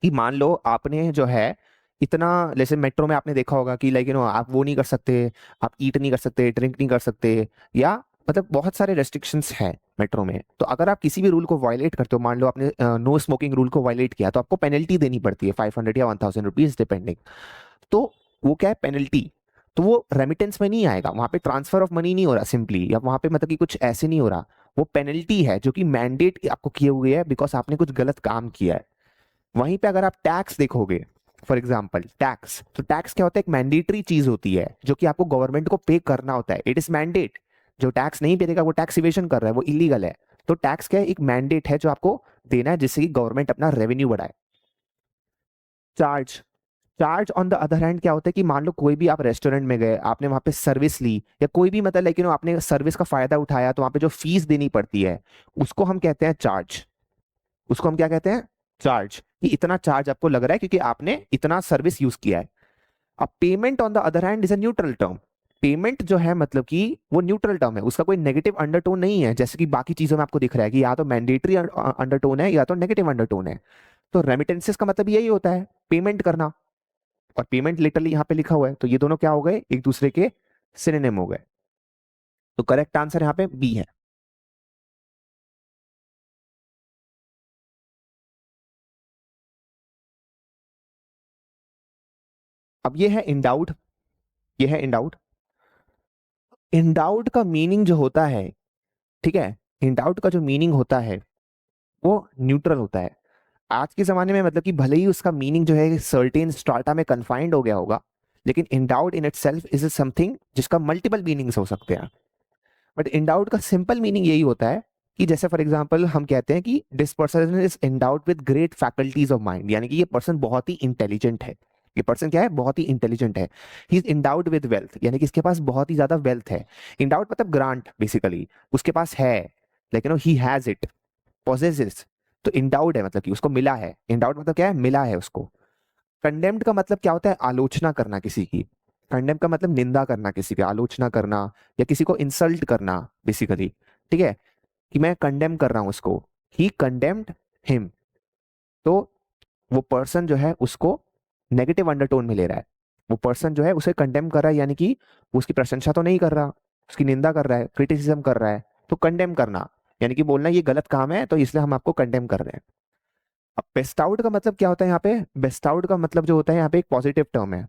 कि मान लो आपने जो है इतना, जैसे मेट्रो में आपने देखा होगा कि लाइक आप वो नहीं कर सकते, आप ईट नहीं कर सकते, ड्रिंक नहीं कर सकते, या मतलब बहुत सारे रेस्ट्रिक्शंस हैं मेट्रो में। तो अगर आप किसी भी रूल को वायलेट करते हो, मान लो आपने नो स्मोकिंग रूल को वायलेट किया, तो आपको पेनल्टी देनी पड़ती है 500 या 1000 रुपीज डिपेंडिंग। तो वो क्या है पेनल्टी, तो वो रेमिटेंस में नहीं आएगा, वहां पे ट्रांसफर ऑफ मनी नहीं हो रहा सिंपली, या वहां पे मतलब कि कुछ ऐसे नहीं हो रहा। वो पेनल्टी है जो कि मैंडेट आपको किए हुए है बिकॉज आपने कुछ गलत काम किया है। वहीं पे अगर आप टैक्स देखोगे, फॉर एग्जाम्पल टैक्स, तो टैक्स क्या होता है, एक मैंडेटरी चीज होती है जो कि आपको गवर्नमेंट को पे करना होता है, इट इज मैंडेट। जो टैक्स नहीं पेगा वो टैक्स इवेशन कर रहा है, वो इलीगल है। तो टैक्स क्या है, एक मैंडेट है जो आपको देना है जिससे कि गवर्नमेंट अपना रेवेन्यू बढ़ाए। Charge, charge on the other hand क्या होता है कि मान लो कोई भी आप रेस्टोरेंट में गए, आपने वहां पे सर्विस ली, या कोई भी मतलब लेकिन आपने सर्विस का फायदा उठाया, तो वहां पे जो फीस देनी पड़ती है उसको हम कहते हैं चार्ज। उसको हम क्या कहते हैं, चार्ज, कि इतना चार्ज आपको लग रहा है क्योंकि आपने इतना सर्विस यूज किया है। अब payment on the other hand is a neutral term. Payment जो है मतलब कि वो न्यूट्रल टर्म है, उसका कोई नेगेटिव अंडरटोन नहीं है, जैसे कि बाकी चीजों में आपको दिख रहा है कि या तो मैंडेटरी अंडरटोन है या तो नेगेटिव अंडरटोन है। तो रेमिटेंसेस का मतलब यही होता है, पेमेंट करना। और पेमेंट लिटरली यहाँ पे लिखा हुआ है, तो ये दोनों क्या हो गए, एक दूसरे के सिनोनिम हो गए। तो करेक्ट आंसर यहाँ पे बी है। अब ये है इंडाउट, ये है इंडाउट। इंडाउट का मीनिंग जो होता है, ठीक है, इंडाउट का जो मीनिंग होता है वो न्यूट्रल होता है। आज के जमाने में मतलब कि भले ही उसका मीनिंग जो है सर्टेन स्ट्राटा में कन्फाइंड हो गया होगा, लेकिन इंडाउट इन इटसेल्फ इज समथिंग जिसका मल्टीपल मीनिंग्स हो सकते हैं। बट इंडाउट का सिंपल मीनिंग यही होता है कि जैसे फॉर एग्जांपल हम कहते हैं कि this person is endowed with great faculties of mind, यानी कि ये पर्सन बहुत ही इंटेलिजेंट है। ये पर्सन क्या है, बहुत ही इंटेलिजेंट है। He is endowed with wealth, यानी कि इसके पास बहुत ही ज्यादा वेल्थ है। इंडाउट मतलब ग्रांट बेसिकली, उसके पास है, लेकिन ही हैज इट, पोजेसेस। तो इंडाउट है मतलब कि उसको मिला है, इंडाउट मतलब क्या है, मिला है उसको। कंडेम्ड का मतलब क्या होता है, आलोचना करना किसी की। कंडेम का मतलब निंदा करना किसी की, आलोचना करना, या किसी को इंसल्ट करना बेसिकली। ठीक है, कि मैं कंडेम कर रहा हूं उसको, ही कंडेम्ड हिम। तो वो पर्सन जो है उसको नेगेटिव अंडरटोन में ले रहा है। वो पर्सन जो है उसे कंडेम कर रहा है, यानी कि वो उसकी प्रशंसा तो नहीं कर रहा, उसकी निंदा कर रहा है, क्रिटिसिज्म कर रहा है। तो कंडेम करना यानी कि बोलना ये गलत काम है, तो इसलिए हम आपको कंडेम कर रहे हैं। अब बेस्ट आउट का मतलब क्या होता है यहाँ पे, बेस्ट आउट का मतलब जो होता है यहाँ पे एक पॉजिटिव टर्म है।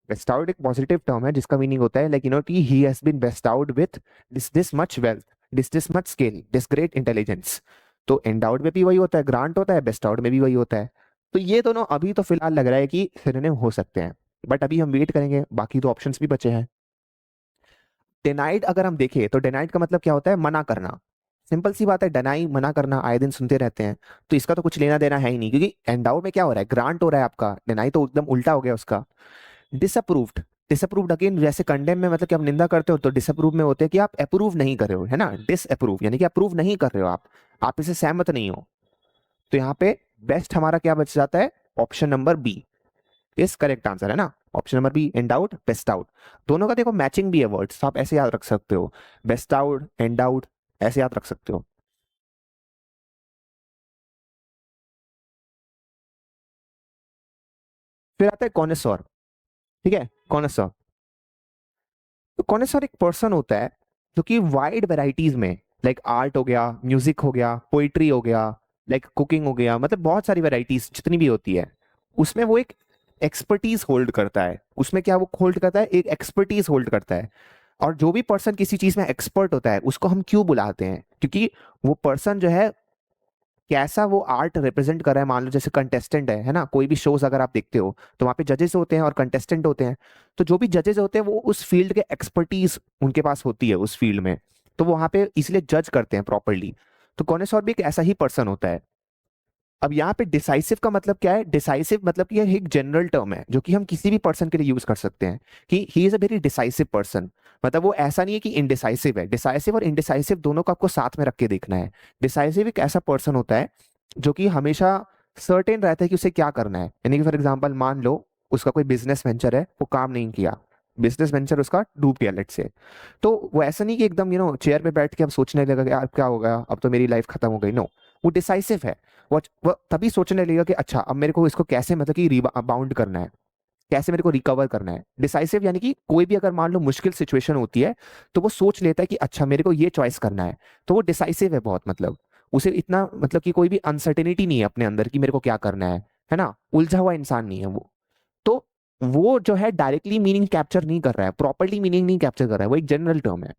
बेस्ट आउट एक पॉजिटिव टर्म है जिसका मीनिंग होता है लाइक कि he has been bestowed with this this much wealth, this much skill, this great intelligence. तो एंडाउड में भी वही होता है, ग्रांट होता है, बेस्टाउड में भी वही होता है। तो ये दोनों अभी तो फिलहाल लग रहा है कि सिनोनिम हो सकते हैं, बट अभी हम वेट करेंगे, बाकी तो ऑप्शंस भी बचे हैं। डिनाइड अगर हम देखें तो डिनाइड का मतलब क्या होता है, मना करना। सिंपल सी बात है, डिनाई मना करना आए दिन सुनते रहते हैं, तो इसका तो कुछ लेना देना है ही नहीं, क्योंकि एंडाउड में क्या हो रहा है, ग्रांट हो रहा है आपका, डिनाई तो एकदम उल्टा हो गया उसका। डिसअप्रूव्ड, डिसअप्रूव्ड अगेन जैसे कंडेम में, मतलब कि आप निंदा करते हो, तो डिसअप्रूव में होते हैं कि आप अप्रूव नहीं कर रहे हो, है ना, डिसअप्रूव यानी कि अप्रूव नहीं कर रहे हो आप इसे सहमत नहीं हो। तो यहाँ पे बेस्ट हमारा क्या बच जाता है, option number B is correct answer, है ना, option number B, endowed bestowed. दोनों का देखो मैचिंग भी है वर्ड्स, तो आप ऐसे याद रख सकते हो, बेस्ट आउट, एंड आउट, ऐसे याद रख सकते हो। फिर आता है कॉनेसोर। ठीक है, कॉनेसोर, तो कॉनेसोर एक पर्सन होता है जो कि वाइड वेराइटीज में, लाइक आर्ट हो गया, म्यूजिक हो गया, पोइट्री हो गया, लाइक कुकिंग हो गया, मतलब बहुत सारी वेराइटीज जितनी भी होती है, उसमें वो एक एक्सपर्टीज होल्ड करता है। उसमें क्या वो होल्ड करता है, एक एक्सपर्टीज होल्ड करता है। और जो भी पर्सन किसी चीज में एक्सपर्ट होता है उसको हम क्यों बुलाते हैं, क्योंकि वो पर्सन जो है कैसा वो आर्ट रिप्रेजेंट कर रहा है। मान लो जैसे कंटेस्टेंट है ना, कोई भी शोज अगर आप देखते हो तो वहां पे जजेस होते हैं और कंटेस्टेंट होते हैं। तो जो भी जजेस होते हैं वो उस फील्ड के एक्सपर्टीज उनके पास होती है उस फील्ड में, तो वो वहां पे इसलिए जज करते हैं प्रॉपरली। तो कॉनेसॉर भी एक ऐसा ही पर्सन होता है। अब यहाँ पे डिसाइसिव का मतलब क्या है, डिसाइसिव मतलब कि यह एक जनरल टर्म है जो कि हम किसी भी पर्सन के लिए यूज कर सकते हैं, कि he is a very decisive person. मतलब वो ऐसा नहीं है कि इनडिसाइसिव है, डिसाइसिव और इनडिसाइसिव दोनों को आपको साथ में रख के देखना है। डिसाइसिव एक ऐसा पर्सन होता है जो कि हमेशा सर्टेन रहता है कि उसे क्या करना है। यानी कि फॉर एग्जाम्पल मान लो उसका कोई बिजनेस वेंचर है, वो काम नहीं किया, बिजनेस वेंचर उसका डूब गया लेट से, तो वो ऐसा नहीं कि एकदम चेयर पे बैठ के अब सोचने लगा कि यार क्या हो गया, अब तो मेरी लाइफ खत्म हो गई। नो, वो डिसाइसिव है। वो तभी सोचने लगेगा कि अच्छा अब मेरे को इसको कैसे, मतलब कि बाउंड करना है, कैसे मेरे को रिकवर करना है। डिसाइसिव यानी कि कोई भी अगर मान लो मुश्किल सिचुएशन होती है तो वो सोच लेता है कि अच्छा मेरे को ये चॉइस करना है, तो वो डिसाइसिव है बहुत। मतलब उसे इतना, मतलब कि कोई भी अनसर्टेनिटी नहीं है अपने अंदर कि मेरे को क्या करना है ना, उलझा हुआ इंसान नहीं है वो। तो वो जो है डायरेक्टली मीनिंग कैप्चर नहीं कर रहा है, प्रॉपरली मीनिंग नहीं कैप्चर कर रहा है, वो एक जनरल टर्म है।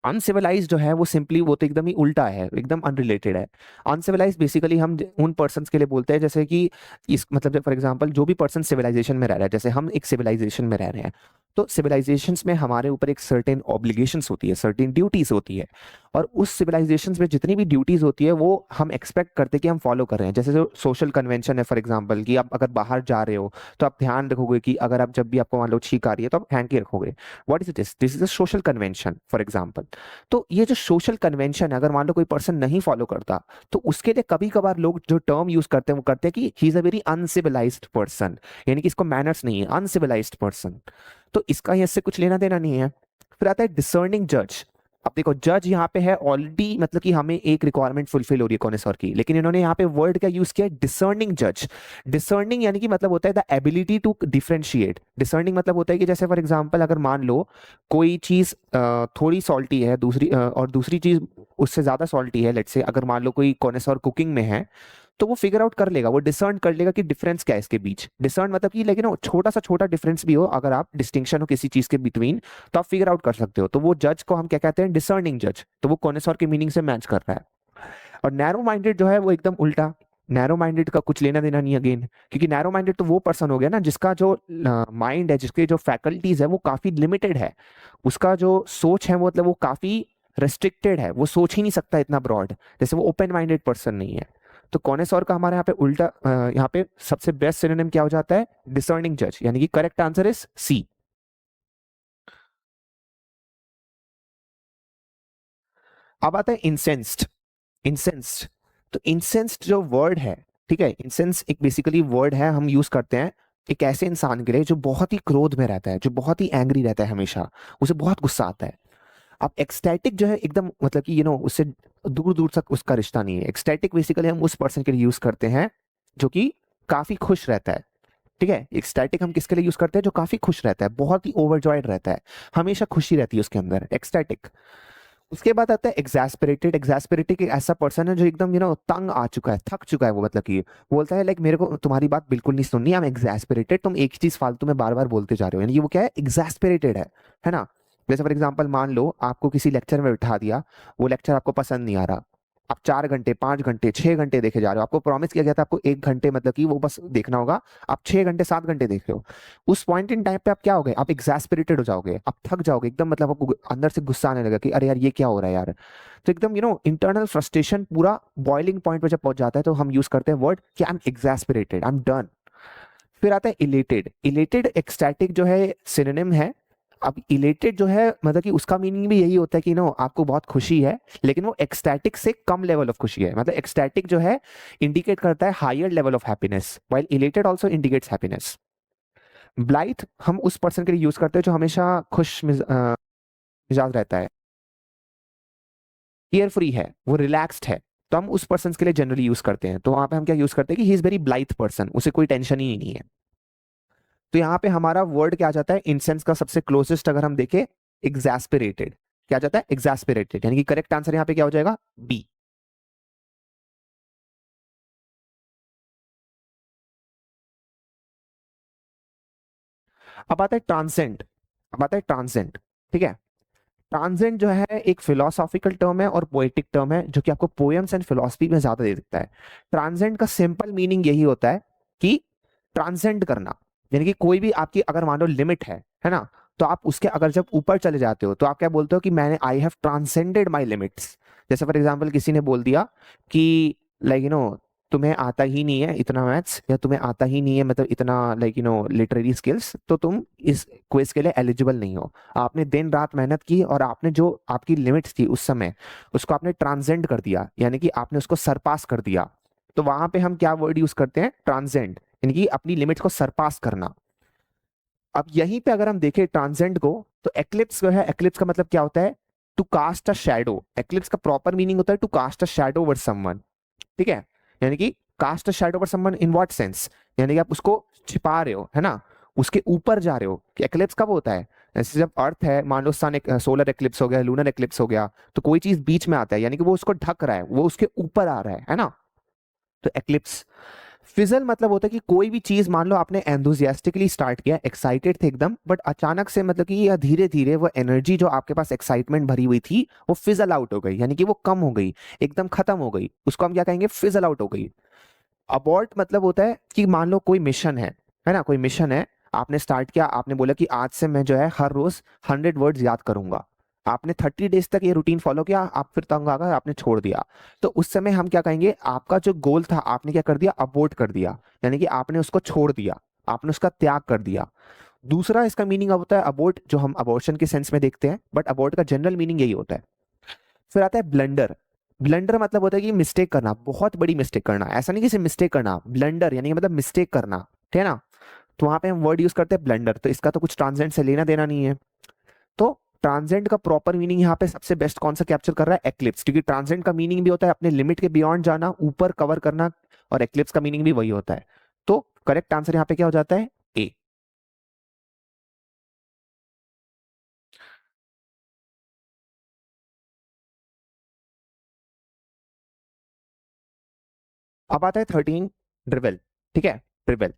अनसिविलाइज जो है वो सिंपली, वो तो एकदम ही उल्टा है, एकदम अनरिलेटेड है। अनसिविलाइज बेसिकली हम उन पर्सन के लिए बोलते हैं, जैसे कि इस मतलब फॉर एग्जांपल जो भी पर्सन सिविलाइजेशन में रह रहा है, जैसे हम एक सिविलाइजेशन में रह रहे हैं, तो सिविलाइजेशंस में हमारे ऊपर एक सर्टेन ऑब्लिगेशंस होती है, सर्टेन ड्यूटीज होती है। और उस सिविलाइजेशंस में जितनी भी ड्यूटीज होती है वो हम एक्सपेक्ट करते हैं कि हम फॉलो कर रहे हैं। जैसे जो सोशल कन्वेंशन है, फॉर एग्जाम्पल कि आप अगर बाहर जा रहे हो तो आप ध्यान रखोगे कि अगर आप जब भी आपको मान लो छींक आ रही है तो आप हैंकी रखोगे। What is this, this is a social convention for example. तो ये जो सोशल कन्वेंशन है, अगर मान लो कोई पर्सन नहीं फॉलो करता, तो उसके लिए कभी कभार लोग जो टर्म यूज करते हैं वो करते हैं कि he is a very uncivilised person, यानी कि इसको मैनर्स नहीं है, अनसिविलाइज्ड पर्सन। तो इसका इससे कुछ लेना देना नहीं है। फिर आता है डिसर्निंग जज। अब देखो जज यहाँ पे है ऑलरेडी, मतलब कि हमें एक रिक्वायरमेंट फुलफिल हो रही है कॉनेसॉर की, लेकिन इन्होंने यहाँ पे वर्ड का यूज किया डिसर्निंग जज। डिसर्निंग यानी कि मतलब होता है the ability to differentiate. Discerning मतलब होता है कि जैसे फॉर एग्जांपल अगर मान लो कोई चीज थोड़ी सॉल्टी है, दूसरी और दूसरी चीज उससे ज्यादा सॉल्टी है, लेट्स से अगर मान लो कोई कॉनेसॉर कुकिंग में है, तो वो फिगर आउट कर लेगा, वो डिसर्न कर लेगा कि डिफरेंस क्या है इसके बीच। डिसर्न मतलब कि लेकिन वो छोटा सा छोटा डिफरेंस भी हो, अगर आप डिस्टिंक्शन हो किसी चीज के बिटवीन, तो आप फिगर आउट कर सकते हो। तो वो जज को हम क्या कहते हैं, डिसर्निंग जज। तो वो कॉनेसॉर की मीनिंग से मैच कर रहा है। और नैरो माइंडेड जो है वो एकदम उल्टा। नैरो माइंडेड का कुछ लेना देना नहीं अगेन, क्योंकि नैरो माइंडेड तो वो पर्सन हो गया ना जिसका जो माइंड है, जिसके जो फैकल्टीज है वो काफी लिमिटेड है। उसका जो सोच है वो मतलब वो काफी रेस्ट्रिक्टेड है, वो सोच ही नहीं सकता इतना ब्रॉड, जैसे वो ओपन माइंडेड पर्सन नहीं है। तो कॉनेसॉर का हमारे यहाँ पे उल्टा, यहाँ पे सबसे बेस्ट सिनोनिम क्या हो जाता है, डिसर्निंग जज, यानी कि करेक्ट आंसर इज सी। अब आता है इंसेंस्ड। इंसेंस्ड, तो इंसेंस्ड जो वर्ड है, ठीक है, इंसेंस एक बेसिकली वर्ड है हम यूज करते हैं एक ऐसे इंसान के लिए जो बहुत ही क्रोध में रहता है, जो बहुत ही एंग्री रहता है हमेशा, उसे बहुत गुस्सा आता है। अब एक्सटैटिक जो है एकदम, मतलब कि उससे दूर दूर तक उसका रिश्ता नहीं है। एक्सटैटिक बेसिकली हम उस पर्सन के लिए यूज करते हैं जो कि काफी खुश रहता है। ठीक है, एक्सटैटिक हम किसके लिए यूज करते हैं, जो काफी खुश रहता है, बहुत ही ओवरजॉयड रहता है, हमेशा खुशी रहती है उसके अंदर, एक्सटैटिक। उसके बाद आता है एग्जैस्परेटेड। एग्जैस्परेटेड एक ऐसा पर्सन है जो एकदम तंग आ चुका है, थक चुका है, वो मतलब कि बोलता है लाइक मेरे को तुम्हारी बात बिल्कुल नहीं सुननी, आई एम एग्जैस्परेटेड, तुम एक ही चीज फालतू में बार बार बोलते जा रहे हो, यानी कि वो क्या है, एग्जैस्परेटेड है ना। जैसे फॉर एग्जाम्पल मान लो आपको किसी लेक्चर में बिठा दिया, वो लेक्चर आपको पसंद नहीं आ रहा, आप 4 घंटे 5 घंटे 6 घंटे देखे जा रहे हो, आपको प्रॉमिस किया गया था आपको 1 घंटे मतलब कि वो बस देखना होगा, आप 6 घंटे 7 घंटे देख रहे हो। उस पॉइंट इन टाइम पे आप क्या हो गए, आप एग्जैस्पिरेटेड हो जाओगे, आप थक जाओगे एकदम, मतलब आपको अंदर से गुस्सा आने लगा कि अरे यार ये क्या हो रहा है यार। तो एकदम इंटरनल फ्रस्ट्रेशन पूरा बॉइलिंग पॉइंट पे जब पहुंच जाता है तो हम यूज करते हैं वर्ड कि I am exasperated, I am done. फिर आता है इलेटेड। इलेटेड एक्सटैटिक जो है सिनोनिम है। अब इलेटेड जो है मतलब कि उसका मीनिंग भी यही होता है कि आपको बहुत खुशी है, लेकिन वो एक्सटैटिक से कम लेवल ऑफ खुशी है। मतलब एक्सटैटिक जो है इंडिकेट करता है higher level of happiness, while elated also indicates happiness. Blithe हम उस पर्सन के लिए यूज करते हैं जो हमेशा मिजाज रहता है, केयर फ्री है, वो रिलैक्स्ड है, तो हम उस पर्सन के लिए जनरली यूज करते हैं। तो वहां पे हम क्या यूज करते हैं कि he is very blithe person, उसे कोई टेंशन ही नहीं है। तो यहाँ पे हमारा वर्ड क्या आ जाता है इंसेंस का सबसे क्लोजेस्ट, अगर हम देखें एग्जैस्पिरेटेड, क्या आ जाता है एग्जैस्पिरेटेड, यानी कि करेक्ट आंसर यहाँ पे क्या हो जाएगा बी। अब आता है ट्रांसेंड। अब आता है ट्रांसेंड, ठीक है। ट्रांसेंड जो है एक फिलोसॉफिकल टर्म है और पोएटिक टर्म है जो कि आपको पोएम्स एंड फिलोसफी में ज्यादा दे सकता है। ट्रांसेंड का सिंपल मीनिंग यही होता है कि ट्रांसेंड करना, यानी कि कोई भी आपकी अगर मान लो लिमिट है ना, तो आप उसके अगर जब ऊपर चले जाते हो तो आप क्या बोलते हो कि मैंने I have transcended my limits. जैसे फॉर एग्जाम्पल किसी ने बोल दिया कि लाइक तुम्हें आता ही नहीं है इतना मैथ्स, या तुम्हें आता ही नहीं है मतलब इतना लाइक लिटरेरी स्किल्स, तो तुम इस क्विज के लिए एलिजिबल नहीं हो। आपने दिन रात मेहनत की और आपने जो आपकी लिमिट्स थी उस समय उसको आपने ट्रांसेंड कर दिया, यानी कि आपने उसको सरपास कर दिया। तो वहां पे हम क्या वर्ड यूज करते हैं ट्रांसेंड, यानी कि अपनी लिमिट्स को सरपास करना। अब यहीं पे अगर हम देखें ट्रांसेंड को, तो एक्लिप्स जो है, एक्लिप्स का मतलब क्या होता है to cast a shadow. Eclipse का प्रॉपर मीनिंग होता है to cast a shadow over someone, ठीक है। यानी कि cast a shadow over someone in what sense, यानी कि आप उसको छिपा रहे हो, है ना, उसके ऊपर जा रहे हो। कि एक्लिप्स कब होता है, जैसे जब अर्थ है, मान लो सन सोलर एक्लिप्स हो गया, लूनर एक्लिप्स हो गया, तो कोई चीज बीच में आता है, यानी कि वो उसको ढक रहा है, वो उसके ऊपर आ रहा है ना, तो एक्लिप्स। फिजल मतलब होता है कि कोई भी चीज मान लो आपने एंथुजियास्टिकली स्टार्ट किया, एक्साइटेड थे एकदम, बट अचानक से मतलब कि या धीरे धीरे वो एनर्जी जो आपके पास एक्साइटमेंट भरी हुई थी वो फिजल आउट हो गई, यानी कि वो कम हो गई, एकदम खत्म हो गई, उसको हम क्या कहेंगे फिजल आउट हो गई। अबॉर्ट मतलब होता है कि मान लो कोई मिशन है ना, कोई मिशन है, आपने स्टार्ट किया, आपने बोला कि आज से मैं जो है हर रोज 100 वर्ड्स याद करूंगा। आपने 30 डेज तक ये रूटीन फॉलो किया, आप फिर तंग आ गए, आपने छोड़ दिया। तो उस समय हम क्या कहेंगे, आपका जो गोल था आपने क्या कर दिया, अबॉर्ट कर दिया, यानी कि आपने उसको छोड़ दिया, आपने उसका त्याग कर दिया। दूसरा इसका मीनिंग होता है अबॉर्ट, जो हम अबॉर्शन के सेंस में देखते हैं, बट अबॉर्ट का जनरल मीनिंग यही होता है। फिर आता है ब्लंडर। ब्लंडर मतलब होता है कि मिस्टेक करना, बहुत बड़ी मिस्टेक करना, ऐसा नहीं कि सिर्फ मिस्टेक करना, ब्लंडर यानी कि मतलब मिस्टेक करना, ठीक है ना। तो वहां पे हम वर्ड यूज करते हैं ब्लंडर, तो इसका तो कुछ ट्रांसेंड से लेना देना नहीं है। तो ट्रांसेंड का प्रॉपर मीनिंग यहाँ पे सबसे बेस्ट कौन सा कैप्चर कर रहा है, एक्लिप्स, क्योंकि ट्रांसेंड का मीनिंग भी होता है अपने लिमिट के बियॉन्ड जाना, ऊपर कवर करना, और एक्लिप्स का मीनिंग भी वही होता है। तो करेक्ट आंसर यहाँ पे क्या हो जाता है ए। अब आता है 13 ड्रिवेल, ठीक है। ड्रिवेल,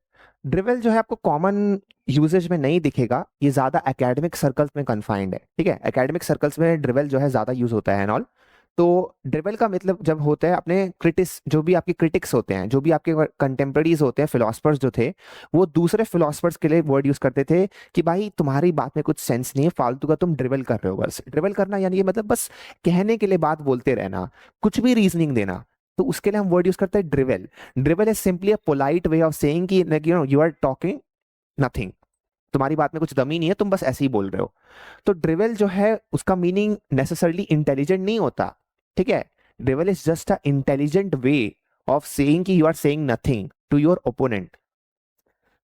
ड्रिवेल जो है आपको कॉमन यूजेज में नहीं दिखेगा, ये ज्यादा एकेडमिक सर्कल्स में कन्फाइंड है, ठीक है। एकेडमिक सर्कल्स में ड्रिवेल जो है ज्यादा यूज होता है एंड ऑल। तो ड्रिवेल का मतलब जब होता है अपने क्रिटिक्स, जो भी आपके क्रिटिक्स होते हैं, जो भी आपके कंटेम्प्रेरीज होते हैं, फिलोसफर्स जो थे, वो दूसरे फिलोसफर्स के लिए वर्ड यूज करते थे कि भाई तुम्हारी बात में कुछ सेंस नहीं है, फालतू का तुम ड्रिवेल कर रहे हो। बस ड्रिवेल करना यानी ये मतलब बस कहने के लिए बात बोलते रहना, कुछ भी रीजनिंग देना, तो उसके लिए हम वर्ड यूज करते हैं drivel. Drivel is simply a polite way of saying कि यू आर टॉकिंग नथिंग, तुम्हारी बात में कुछ दम ही नहीं है, तुम बस ऐसे ही बोल रहे हो। तो ड्रिवेल जो है उसका मीनिंग नेसेसरली इंटेलिजेंट नहीं होता, ठीक है। Drivel is just a intelligent way of saying कि you are saying nothing to your opponent.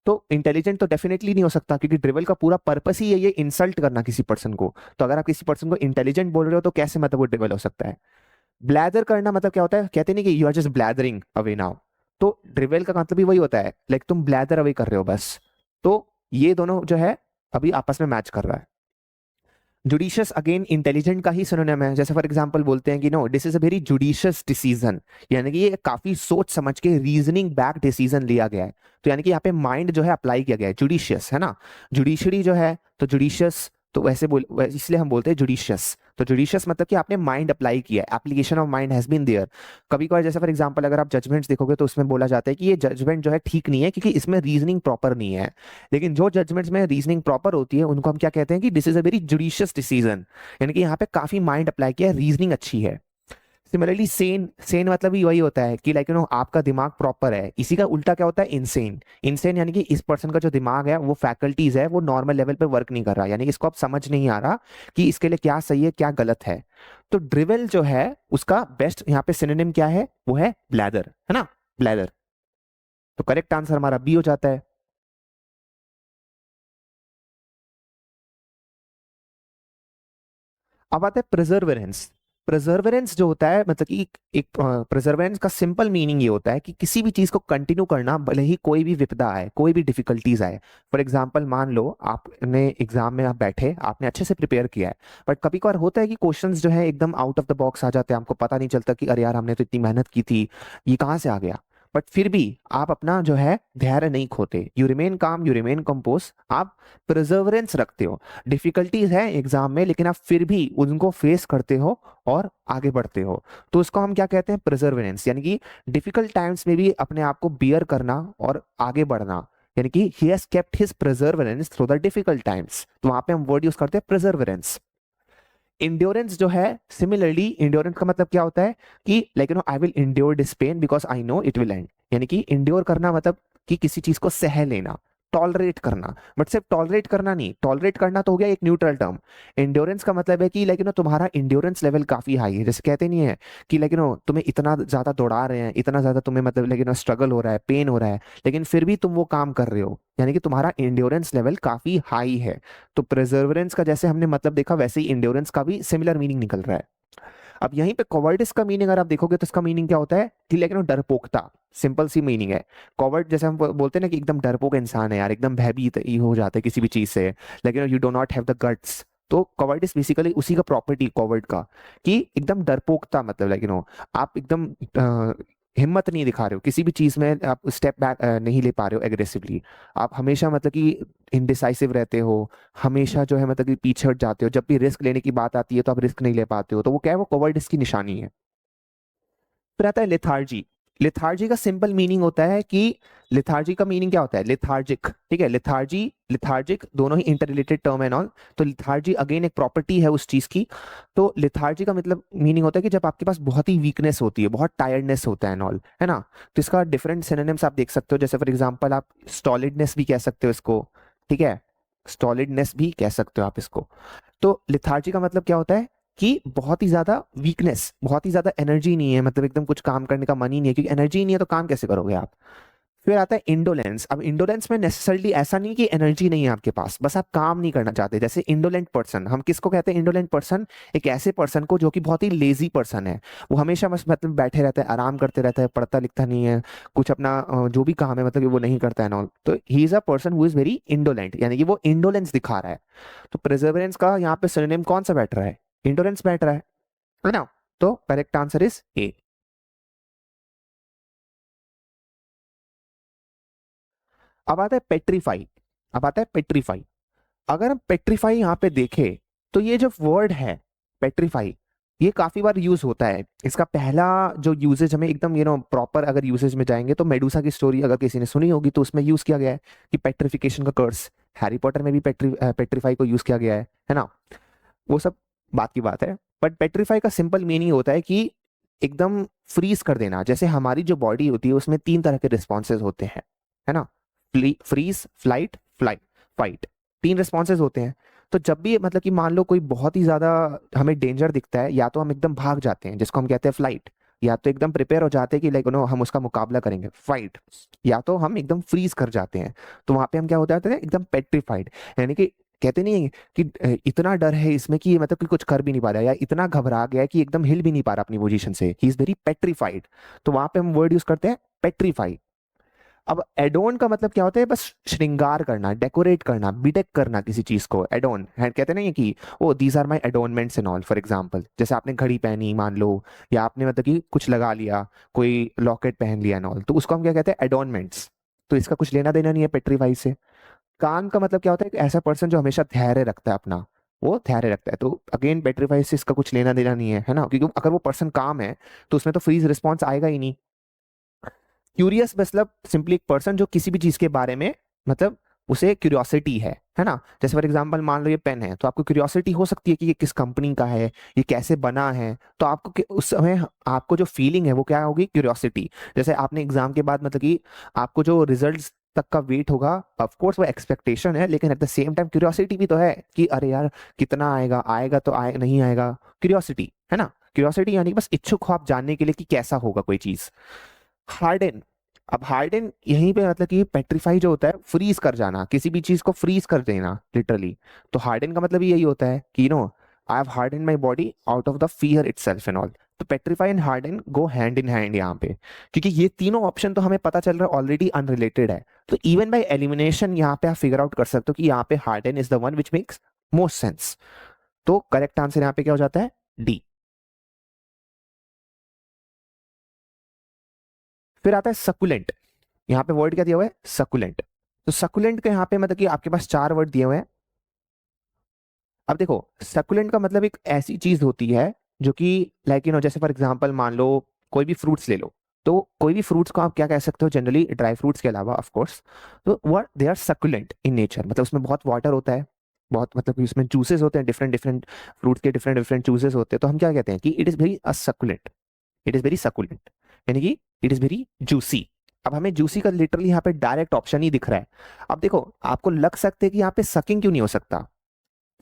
तो इंटेलिजेंट तो डेफिनेटली नहीं हो सकता, क्योंकि ड्रिवेल का पूरा पर्पस ही है ये इंसल्ट करना किसी पर्सन को। तो अगर आप किसी पर्सन को इंटेलिजेंट बोल रहे हो तो कैसे मतलब वो ड्रिवेल हो सकता है। ब्लैदर करना मतलब क्या होता है, कहते नहीं कि you are just blathering away now. तो ड्रिवेल का मतलब भी वही होता है, लाइक तुम ब्लैदर अवे कर रहे हो बस। तो ये दोनों जो है अभी आपस में मैच कर रहा है। जुडिशियस अगेन इंटेलिजेंट का ही सिनोनिम है। जैसे फॉर एग्जांपल बोलते हैं कि no this is a very judicious decision, यानी कि ये काफी सोच समझ के रीजनिंग बैक डिसीजन लिया गया है। तो यानी कि यहाँ पे माइंड जो है अप्लाई किया गया है, जुडिशियस है ना। जुडिशरी जो है तो जुडिशियस तो इसलिए हम बोलते हैं जुडिशियस। तो जुडिशियस मतलब कि आपने माइंड अप्लाई किया है, application of mind has been there. कभी कभार जैसे फॉर एग्जांपल अगर आप जजमेंट्स देखोगे तो उसमें बोला जाता है कि ये जजमेंट जो है ठीक नहीं है क्योंकि इसमें रीजनिंग प्रॉपर नहीं है। लेकिन जो जजमेंट्स में रीजनिंग प्रॉपर होती है उनको हम क्या कहते हैं कि this is a very judicious decision, यानी कि यहाँ पे काफी माइंड अप्लाई किया है, रीजनिंग अच्छी है। सिमिलरली सेन, सेन मतलब भी वही होता है कि लाइक आपका दिमाग प्रॉपर है। इसी का उल्टा क्या होता है, इनसेन। इनसेन यानी कि इस पर्सन का जो दिमाग है, वो फैकल्टीज है, वो नॉर्मल लेवल पे वर्क नहीं कर रहा, यानी कि इसको अब समझ नहीं आ रहा कि इसके लिए क्या सही है क्या गलत है। तो ड्रिवेल जो है उसका बेस्ट यहाँ पे सिनोनिम क्या है, वो है ब्लैदर, है ना, ब्लैदर। तो करेक्ट आंसर हमारा बी हो जाता है। अब आता है प्रिजर्वेरेंस। प्रिजर्वेरेंस जो होता है मतलब कि एक प्रिजर्वेरेंस का सिंपल मीनिंग ये होता है कि किसी भी चीज को कंटिन्यू करना, भले ही कोई भी विपदा आए, कोई भी डिफिकल्टीज आए। फॉर एग्जांपल मान लो आपने एग्जाम में आप बैठे, आपने अच्छे से प्रिपेयर किया है, बट कभी कभार होता है कि क्वेश्चंस जो है एकदम आउट ऑफ द बॉक्स आ जाते हैं, हमको पता नहीं चलता कि अरे यार हमने तो इतनी मेहनत की थी, ये कहाँ से आ गया। बट फिर भी आप अपना जो है धैर्य नहीं खोते, यू रिमेन काम, यू रिमेन कंपोज, आप प्रिजर्वेरेंस रखते हो। डिफिकल्टीज है एग्जाम में लेकिन आप फिर भी उनको फेस करते हो और आगे बढ़ते हो। तो उसको हम क्या कहते हैं, प्रिजर्वेरेंस, यानी कि डिफिकल्ट टाइम्स में भी अपने आप को बियर करना और आगे बढ़ना, यानी कि he has kept his perseverance through the difficult times. तो वहां पे हम वर्ड यूज करते हैं प्रिजर्वेरेंस। इंड्योरेंस जो है, सिमिलरली इंड्योरेंस का मतलब क्या होता है कि like I will endure this pain because I know it will and, यानी कि इंड्योर करना मतलब कि किसी चीज को सह लेना, टॉलरेट करना। बट सिर्फ टॉलरेट करना नहीं, टॉलरेट करना तो हो गया एक न्यूट्रल टर्म। इंड्योरेंस का मतलब है कि लाइक तुम्हारा इंड्योरेंस लेवल काफी हाई है, जैसे कहते नहीं है कि लाइक तुम्हें इतना ज्यादा दौड़ा रहे हैं, इतना ज्यादा तुम्हें मतलब लेकिन स्ट्रगल हो रहा है, पेन हो रहा है, लेकिन फिर भी तुम वो काम कर रहे हो, यानी कि तुम्हारा इंड्योरेंस लेवल काफी हाई है। तो प्रिजर्वेरेंस का जैसे हमने मतलब देखा, वैसे ही इंड्योरेंस का भी सिमिलर मीनिंग निकल रहा है। अब यहीं पे कॉवर्डिस का मीनिंग अगर आप देखोगे तो इसका मीनिंग क्या होता है कि लेकिन डरपोकता, सिंपल सी मीनिंग है। कॉवर्ड जैसे हम बोलते हैं ना कि एकदम डरपोक इंसान है यार, एकदम भयभीत ही हो जाता है किसी भी चीज से, लेकिन you do not have the guts. तो कॉवर्डिस बेसिकली उसी का प्रॉपर्टी कॉवर्ड का, कि एकदम डरपोकता मतलब आप एकदम हिम्मत नहीं दिखा रहे हो किसी भी चीज में, आप स्टेप बैक नहीं ले पा रहे हो एग्रेसिवली। आप हमेशा मतलब कि इनडिसाइसिव रहते हो, हमेशा जो है मतलब कि पीछे हट जाते हो, जब भी रिस्क लेने की बात आती है तो आप रिस्क नहीं ले पाते हो, तो वो क्या है, वो कॉवर्डिस की निशानी है। फिर आता है लेथार्जी। लेथार्जी का सिंपल मीनिंग होता है कि लेथार्जी का मीनिंग क्या होता है, लेथार्जिक, ठीक है, लेथार्जी लेथार्जिक दोनों ही इंटर रिलेटेड टर्म है नॉल। तो लेथार्जी अगेन एक प्रॉपर्टी है उस चीज की। तो लेथार्जी का मतलब मीनिंग होता है कि जब आपके पास बहुत ही वीकनेस होती है, बहुत टायर्डनेस होता है नॉल, है ना। तो इसका डिफरेंट सिनोनिम्स आप देख सकते हो, जैसे फॉर एग्जांपल आप स्टॉलिडनेस भी कह सकते हो इसको, ठीक है, स्टॉलिडनेस भी कह सकते हो आप इसको। तो लिथार्जी का मतलब क्या होता है कि बहुत ही ज्यादा वीकनेस, बहुत ही ज्यादा एनर्जी नहीं है, मतलब एकदम कुछ काम करने का मन ही नहीं है, क्योंकि एनर्जी नहीं है तो काम कैसे करोगे आप। फिर आता है इंडोलेंस। अब इंडोलेंस में नेसेसरली ऐसा नहीं कि एनर्जी नहीं है आपके पास, बस आप काम नहीं करना चाहते। जैसे इंडोलेंट पर्सन, हम किसको कहते हैं इंडोलेंट पर्सन, एक ऐसे पर्सन को जो कि बहुत ही लेजी पर्सन है, वो हमेशा बस मतलब बैठे रहता है, आराम करते रहता है, पढ़ता लिखता नहीं है, कुछ अपना जो भी काम है मतलब कि वो नहीं करता है नॉल। तो ही is a person who is very indolent, यानी कि वो इंडोलेंस दिखा रहा है। तो प्रिजर्वेरेंस का यहाँ पे सिनोनिम कौन सा बैठ रहा है, इंडोरेंस बैठ रहा है ना। तो करेक्ट आंसर इज ए। अब आता है पेट्रीफाई। अब आता है पेट्रीफाई। अगर हम पेट्रीफाई यहाँ पे देखें तो ये जो वर्ड है पेट्रीफाई, ये काफी बार यूज होता है। इसका पहला जो यूजेज हमें एकदम प्रॉपर अगर यूसेज में जाएंगे तो मेडुसा की स्टोरी अगर किसी ने सुनी होगी तो उसमें यूज किया गया है कि पेट्रिफिकेशन का कर्स। हैरी पॉटर में भी पेट्रीफाई को यूज किया गया है ना। वो सब बात की बात है। बट पेट्रीफाई का सिंपल मीनिंग होता है कि एकदम फ्रीज कर देना। जैसे हमारी जो बॉडी होती है उसमें तीन तरह के रिस्पॉन्सेज होते हैं, है ना, फ्रीज, फ्लाइट, फाइट, तीन रिस्पॉन्सेज होते हैं। तो जब भी मतलब कि मान लो कोई बहुत ही ज्यादा हमें डेंजर दिखता है, या तो हम एकदम भाग जाते हैं जिसको हम कहते हैं फ्लाइट, या तो एकदम प्रिपेयर हो जाते हैं कि लाइक हम उसका मुकाबला करेंगे फाइट, या तो हम एकदम फ्रीज कर जाते हैं। तो वहां पे हम क्या हो जाते हैं, एकदम पेट्रीफाइड, यानी कि कहते नहीं है कि इतना डर है इसमें कि ये मतलब कि कुछ कर भी नहीं पा रहा है, या इतना घबरा गया है कि एकदम हिल भी नहीं पा रहा अपनी पोजीशन से, ही इज वेरी पेट्रीफाइड। तो वहां पे हम वर्ड यूज करते हैं पेट्रीफाई। अब एडोन का मतलब क्या होता है, बस श्रृंगार करना, डेकोरेट करना, बिडेक करना किसी चीज को, एडोन है कहते नहीं है कि oh these are my adornments and all. For example जैसे आपने घड़ी पहनी मान लो, या आपने मतलब कि कुछ लगा लिया, कोई लॉकेट पहन लिया एंड ऑल, तो उसको हम क्या कहते हैं, एडोनमेंट्स। तो इसका कुछ लेना देना नहीं है पेट्रीफाई से। काम का मतलब क्या होता है, एक ऐसा पर्सन जो हमेशा धैर्य रखता है अपना, वो धैर्य रखता है। तो अगेन पेट्रीफाई से इसका कुछ लेना देना नहीं है ना, क्योंकि अगर वो पर्सन काम है तो उसमें तो फ्रीज रिस्पॉन्स आएगा ही नहीं। क्यूरियस मतलब सिंपली एक पर्सन जो किसी भी चीज के बारे में मतलब उसे क्यूरियोसिटी है ना। जैसे फॉर एग्जांपल मान लो ये पेन है, तो आपको क्यूरियोसिटी हो सकती है कि ये किस कंपनी का है, ये कैसे बना है, तो आपको उस समय आपको जो फीलिंग है वो क्या होगी, क्यूरियोसिटी। जैसे आपने एग्जाम के बाद मतलब कि आपको जो रिजल्ट्स तक का वेट होगा, ऑफ कोर्स वो एक्सपेक्टेशन है, लेकिन at the same time curiosity भी तो है कि अरे यार कितना आएगा, आएगा तो आए नहीं आएगा, क्यूरियोसिटी है ना। क्यूरियोसिटी यानी कि बस इच्छुक हो आप जानने के लिए कि कैसा होगा कोई चीज। हार्डन, अब हार्डन यहीं पे मतलब कि पेट्रीफाई जो होता है फ्रीज कर जाना, किसी भी चीज को फ्रीज कर देना लिटरली। तो हार्डन का मतलब यही होता है कि I have harden my body out of the fear itself and all. तो petrify and harden go hand in hand यहाँ पे, क्योंकि ये तीनों ऑप्शन तो हमें पता चल रहा है ऑलरेडी अनरिलेटेड है। तो इवन बाय एलिमिनेशन यहाँ पे आप फिगर आउट कर सकते हो कि यहाँ पे harden is the one which makes most sense. तो करेक्ट आंसर यहाँ पे क्या हो जाता है, डी। फिर आता है सकुलेंट। यहाँ पे वर्ड क्या दिया हुआ है, सकुलेंट। तो सकुलेंट के यहाँ पे मतलब कि आपके पास चार वर्ड दिए हुए हैं। अब देखो, सकुलेंट का मतलब एक ऐसी चीज होती है जो कि लाइक जैसे फॉर एग्जांपल मान लो कोई भी फ्रूट्स ले लो, तो कोई भी फ्रूट्स को आप क्या कह सकते हो जनरली, ड्राई फ्रूट्स के अलावा ऑफ कोर्स, तो वो they are succulent in nature, मतलब उसमें बहुत वाटर होता है, बहुत मतलब कि उसमें जूसेस होते हैं, डिफरेंट डिफरेंट फ्रूट्स के डिफरेंट डिफरेंट जूसेस होते हैं, तो हम क्या कहते हैं कि it is very succulent, it is very succulent, यानी कि इट इज वेरी जूसी। अब हमें जूसी का लिटरली यहाँ पे डायरेक्ट ऑप्शन ही दिख रहा है। अब देखो आपको लग सकता है कि यहाँ पे सकिंग क्यों नहीं हो सकता,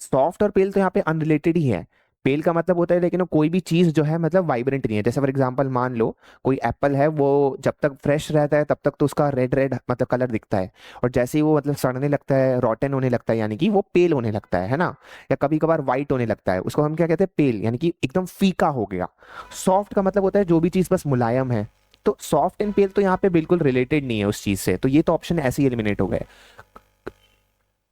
सॉफ्ट और पेल तो यहाँ पे अनरिलेटेड ही है। पेल का मतलब होता है लेकिन वो कोई भी चीज जो है मतलब वाइब्रेंट नहीं है। जैसे फॉर एग्जांपल मान लो कोई एप्पल है, वो जब तक फ्रेश रहता है तब तक तो उसका रेड रेड मतलब कलर दिखता है, और जैसे ही वो मतलब सड़ने लगता है, रॉटन होने लगता है, यानी कि वो पेल होने लगता है ना, या कभी कभार वाइट होने लगता है, उसको हम क्या कहते हैं, पेल, यानी कि एकदम फीका हो गया। सॉफ्ट का मतलब होता है जो भी चीज बस मुलायम है। तो सॉफ्ट एंड पेल तो यहाँ पे बिल्कुल रिलेटेड नहीं है उस चीज से, तो ये तो ऑप्शन ऐसे ही एलिमिनेट हो गए।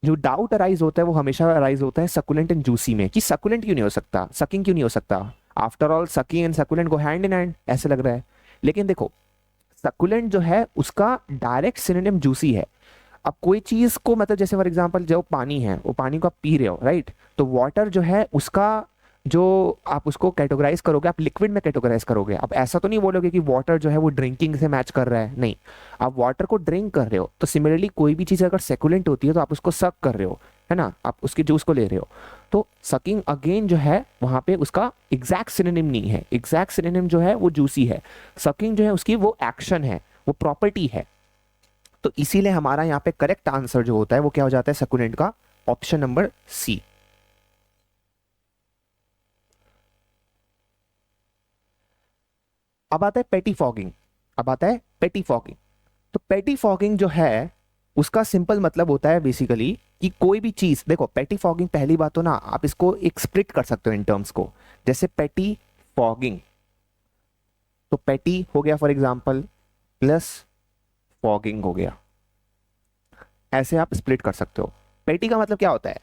जो डाउट अराइज होता है वो हमेशा अराइज होता है सकुलेंट एंड जूसी में, कि सकुलेंट क्यों नहीं हो सकता, सकिंग क्यों नहीं हो सकता, after all sucking and succulent go hand in hand ऐसे लग रहा है। लेकिन देखो सकुलेंट जो है उसका डायरेक्ट सिनोनिम जूसी है। अब कोई चीज को मतलब जैसे फॉर एग्जांपल जो पानी है, वो पानी को आप पी रहे हो राइट, तो वाटर जो है उसका जो आप उसको कैटेगराइज करोगे, आप लिक्विड में कैटेगराइज करोगे। अब ऐसा तो नहीं बोलोगे कि वाटर जो है वो ड्रिंकिंग से मैच कर रहा है, नहीं, आप वाटर को ड्रिंक कर रहे हो। तो सिमिलरली कोई भी चीज अगर सेकुलेंट होती है तो आप उसको सक कर रहे हो, है ना, आप उसके जूस को ले रहे हो। तो सकिंग अगेन जो है वहां पे उसका एग्जैक्ट सिनोनिम नहीं है, एग्जैक्ट सिनोनिम जो है वो जूसी है। सकिंग जो है उसकी वो एक्शन है, वो प्रॉपर्टी है। तो इसीलिए हमारा यहाँ पे करेक्ट आंसर जो होता है वो क्या हो जाता है, सकुलेंट का ऑप्शन नंबर सी। अब आता है पेटी फॉगिंग। अब आता है पेटी फॉगिंग। तो पेटी फॉगिंग जो है उसका सिंपल मतलब होता है बेसिकली कि कोई भी चीज, देखो पेटी फॉगिंग पहली बात तो ना आप इसको एक स्प्लिट कर सकते हो इन टर्म्स को, जैसे पेटी फॉगिंग, तो पेटी हो गया फॉर एग्जांपल प्लस फॉगिंग हो गया, ऐसे आप स्प्लिट कर सकते हो। पेटी का मतलब क्या होता है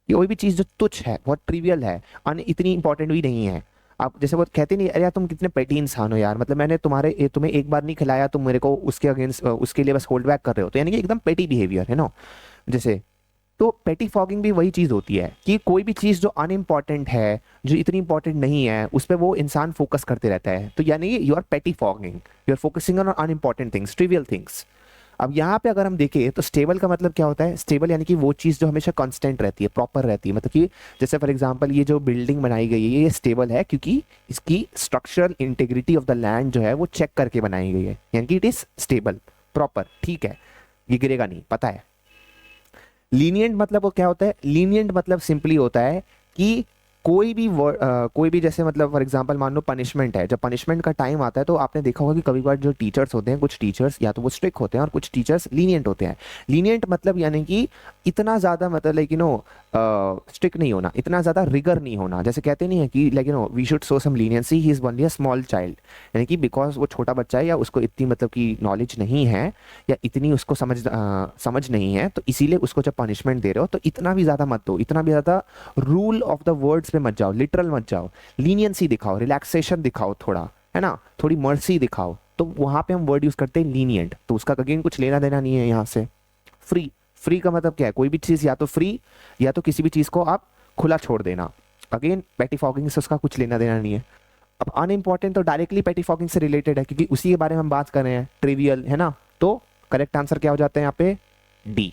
कि कोई भी चीज जो तुच्छ है, बहुत ट्रिवियल है, इतनी इंपॉर्टेंट भी नहीं है। आप जैसे वो कहते नहीं, अरे यार तुम कितने पेटी इंसान हो यार, मतलब मैंने तुम्हें एक बार नहीं खिलाया, तुम मेरे को उसके अगेंस्ट उसके लिए बस होल्ड बैक कर रहे हो, तो यानी कि एकदम पेटी बिहेवियर है ना। जैसे तो पेटी फॉगिंग भी वही चीज होती है कि कोई भी चीज जो अनइम्पॉर्टेंट है, जो इतनी इंपॉर्टेंट नहीं है, उस पर वो इंसान फोकस करते रहता है, तो यानी you are pettifogging, you are focusing on unimportant things, trivial things. अब यहाँ पे अगर हम देखें तो स्टेबल का मतलब क्या होता है, स्टेबल यानी कि वो चीज़ जो हमेशा कांस्टेंट रहती है, प्रॉपर रहती है, मतलब कि जैसे फॉर एग्जांपल ये जो बिल्डिंग बनाई गई है ये स्टेबल है क्योंकि इसकी structural integrity of the land जो है वो चेक करके बनाई गई है, यानी कि इट इज स्टेबल, प्रॉपर, ठीक है, ये गिरेगा नहीं, पता है। लीनियंट मतलब वो क्या होता है, लीनियंट मतलब सिंपली होता है कि कोई भी जैसे मतलब फॉर एग्जांपल मान लो पनिशमेंट है, जब पनिशमेंट का टाइम आता है तो आपने देखा होगा कि कभी कभार जो टीचर्स होते हैं, कुछ टीचर्स या तो वो स्ट्रिक्ट होते हैं और कुछ टीचर्स लीनियंट होते हैं। लीनियंट मतलब यानी कि इतना ज्यादा मतलब लाइक स्ट्रिक्ट नहीं होना, इतना ज्यादा रिगर नहीं होना, जैसे कहते नहीं है कि like we should show some leniency, he is only a small child, यानी कि बिकॉज वो छोटा बच्चा है या उसको इतनी मतलब की नॉलेज नहीं है या इतनी उसको समझ नहीं है, तो इसीलिए उसको जब पनिशमेंट दे रहे हो तो इतना भी ज्यादा मत दो, इतना भी ज्यादा रूल ऑफ द वर्ड्स पे मत जाओ, लिटरल मत जाओ, लीनियंसी दिखाओ, रिलैक्सेशन दिखाओ थोड़ा, है ना, थोड़ी मर्सी दिखाओ, तो वहां पे हम वर्ड यूज करते हैं लीनियंट। तो उसका अगेन कुछ लेना देना नहीं है यहाँ से। फ्री, फ्री का मतलब क्या है, कोई भी चीज या तो फ्री या तो किसी भी चीज को आप खुला छोड़ देना। अगेन पेटिफॉगिंग से उसका कुछ लेना देना नहीं है। अब अनइम्पॉर्टेंट तो डायरेक्टली पेटिफॉगिंग से रिलेटेड है क्योंकि उसी के बारे में हम बात कर रहे हैं, ट्रिवियल है ना। तो करेक्ट आंसर क्या हो जाता है यहाँ पे, डी।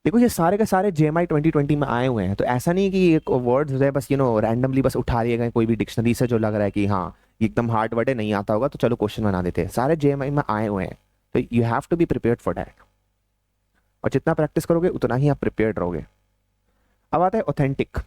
देखो ये सारे के सारे जेएमआई 2020 में आए हुए हैं, तो ऐसा नहीं कि एक वर्ड्स जो है बस रैंडमली बस उठा लिए गए कोई भी डिक्शनरी से जो लग रहा है कि हाँ ये एकदम हार्ड वर्ड है, नहीं आता होगा तो चलो क्वेश्चन बना देते हैं। सारे जेएमआई में आए हुए हैं, तो you have to be prepared for that, और जितना प्रैक्टिस करोगे उतना ही आप प्रिपेयर्ड रहोगे। अब आता है ऑथेंटिक।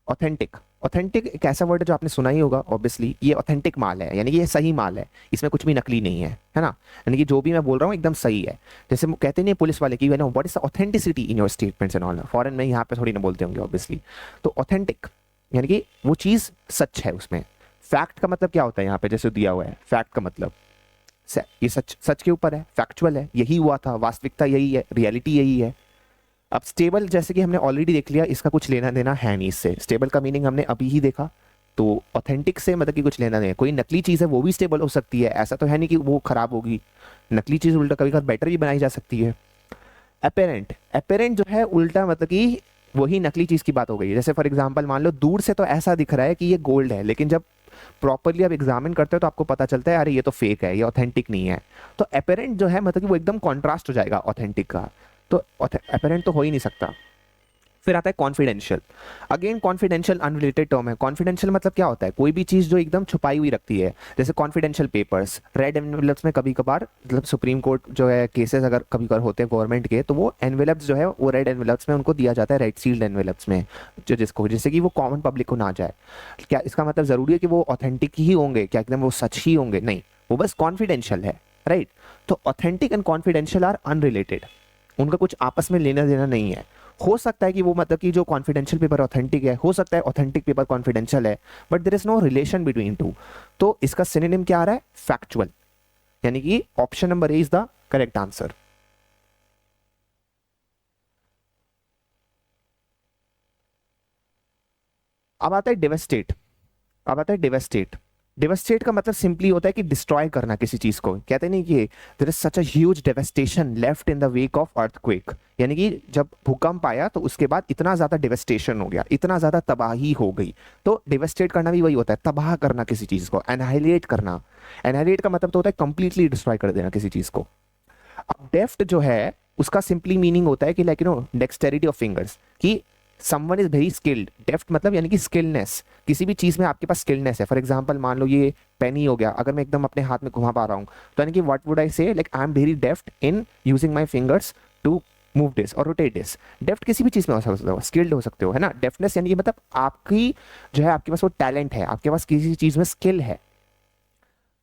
ऑथेंटिक ऑथेंटिक एक ऐसा वर्ड है जो आपने सुना ही होगा ऑब्वियसली। ये ऑथेंटिक माल है, यानी कि ये सही माल है, इसमें कुछ भी नकली नहीं है ना। यानी कि जो भी मैं बोल रहा हूँ एकदम सही है। जैसे कहते नहीं पुलिस वाले की what is the authenticity in your statements and all, foreign में यहाँ पे थोड़ी ना बोलते होंगे ऑब्वियसली। तो ऑथेंटिक यानी कि वो चीज़ सच है उसमें। फैक्ट का मतलब क्या होता है यहाँ पे, जैसे दिया हुआ है फैक्ट का मतलब ये सच, सच के ऊपर है, फैक्चुअल है, यही हुआ था, वास्तविकता यही है, रियलिटी यही है। अब स्टेबल जैसे कि हमने ऑलरेडी देख लिया, इसका कुछ लेना देना है नहीं इससे। स्टेबल का मीनिंग हमने अभी ही देखा, तो ऑथेंटिक से मतलब कि कुछ लेना देना। कोई नकली चीज़ है वो भी स्टेबल हो सकती है, ऐसा तो है नहीं कि वो खराब होगी। नकली चीज़ उल्टा कभी कभी बेटर भी बनाई जा सकती है। अपेरेंट, अपेरेंट जो है उल्टा मतलब कि वही नकली चीज़ की बात हो गई। जैसे फॉर एग्जाम्पल मान लो दूर से तो ऐसा दिख रहा है कि ये गोल्ड है, लेकिन जब प्रॉपरली आप एग्जामिन करते हो तो आपको पता चलता है अरे ये तो फेक है, ये ऑथेंटिक नहीं है। तो अपेरेंट जो है मतलब कि वो एकदम कॉन्ट्रास्ट हो जाएगा ऑथेंटिक का, तो अपेरेंट तो हो ही नहीं सकता। फिर आता है confidential. Again confidential unrelated term है। कॉन्फिडेंशियल मतलब क्या होता है, कोई भी चीज़ जो एकदम छुपाई हुई रखती है। जैसे कॉन्फिडेंशियल पेपर्स रेड एनवेलप्स में कभी कभार मतलब सुप्रीम कोर्ट जो है केसेस अगर कभी कभार होते हैं गवर्नमेंट के, तो वो एनवेलप्स जो है वो रेड एनवेलप्स में उनको दिया जाता है, रेड सील्ड एनवेलप्स में, जो जिसको जिससे कि वो कॉमन पब्लिक को ना जाए। क्या इसका मतलब ज़रूरी है कि वो ऑथेंटिक ही होंगे, क्या एकदम वो सच ही होंगे? नहीं, वो बस कॉन्फिडेंशियल है, राइट। तो authentic and confidential are unrelated, उनका कुछ आपस में लेना देना नहीं है। हो सकता है कि वो मतलब कि जो कॉन्फिडेंशियल पेपर ऑथेंटिक है, हो सकता है ऑथेंटिक पेपर कॉन्फिडेंशियल है, but there is no relation between two. तो इसका सिनोनिम क्या आ रहा है, फैक्चुअल, यानी कि option number A is the correct answer. अब आता है डेवास्टेट। अब आता है डेवास्टेट। डेवास्टेट का मतलब सिंपली होता है कि डिस्ट्रॉय करना किसी चीज को। कहते नहीं कि there is such a huge devastation left in the wake of earthquake, यानी कि जब भूकंप आया तो उसके बाद इतना ज्यादा डेवास्टेशन हो गया, इतना ज्यादा तबाही हो गई। तो डेवास्टेट करना भी वही होता है, तबाह करना किसी चीज को, एनहाइलेट करना। एनहाइलेट का मतलब तो होता है कंप्लीटली डिस्ट्रॉय कर देना किसी चीज को। अब डेफ्ट जो है उसका सिंपली मीनिंग होता है कि लाइक डेक्सटेरिटी ऑफ फिंगर्स, कि समवन इज वेरी स्किल्ड। डेफ्ट मतलब यानी कि स्किलनेस, किसी भी चीज में आपके पास स्किलनेस है। फॉर एग्जांपल मान लो ये पेन ही हो गया, अगर मैं एकदम अपने हाथ में घुमा पा रहा हूँ तो यानी कि what would I say, like I am very deft in using my fingers to move this or rotate this. Deft किसी भी चीज में हो सकते हो, स्किल्ड हो सकते हो, है ना। डेफ्टनेस यानी कि मतलब आपकी जो है आपके पास वो टैलेंट है, आपके पास किसी चीज में स्किल है।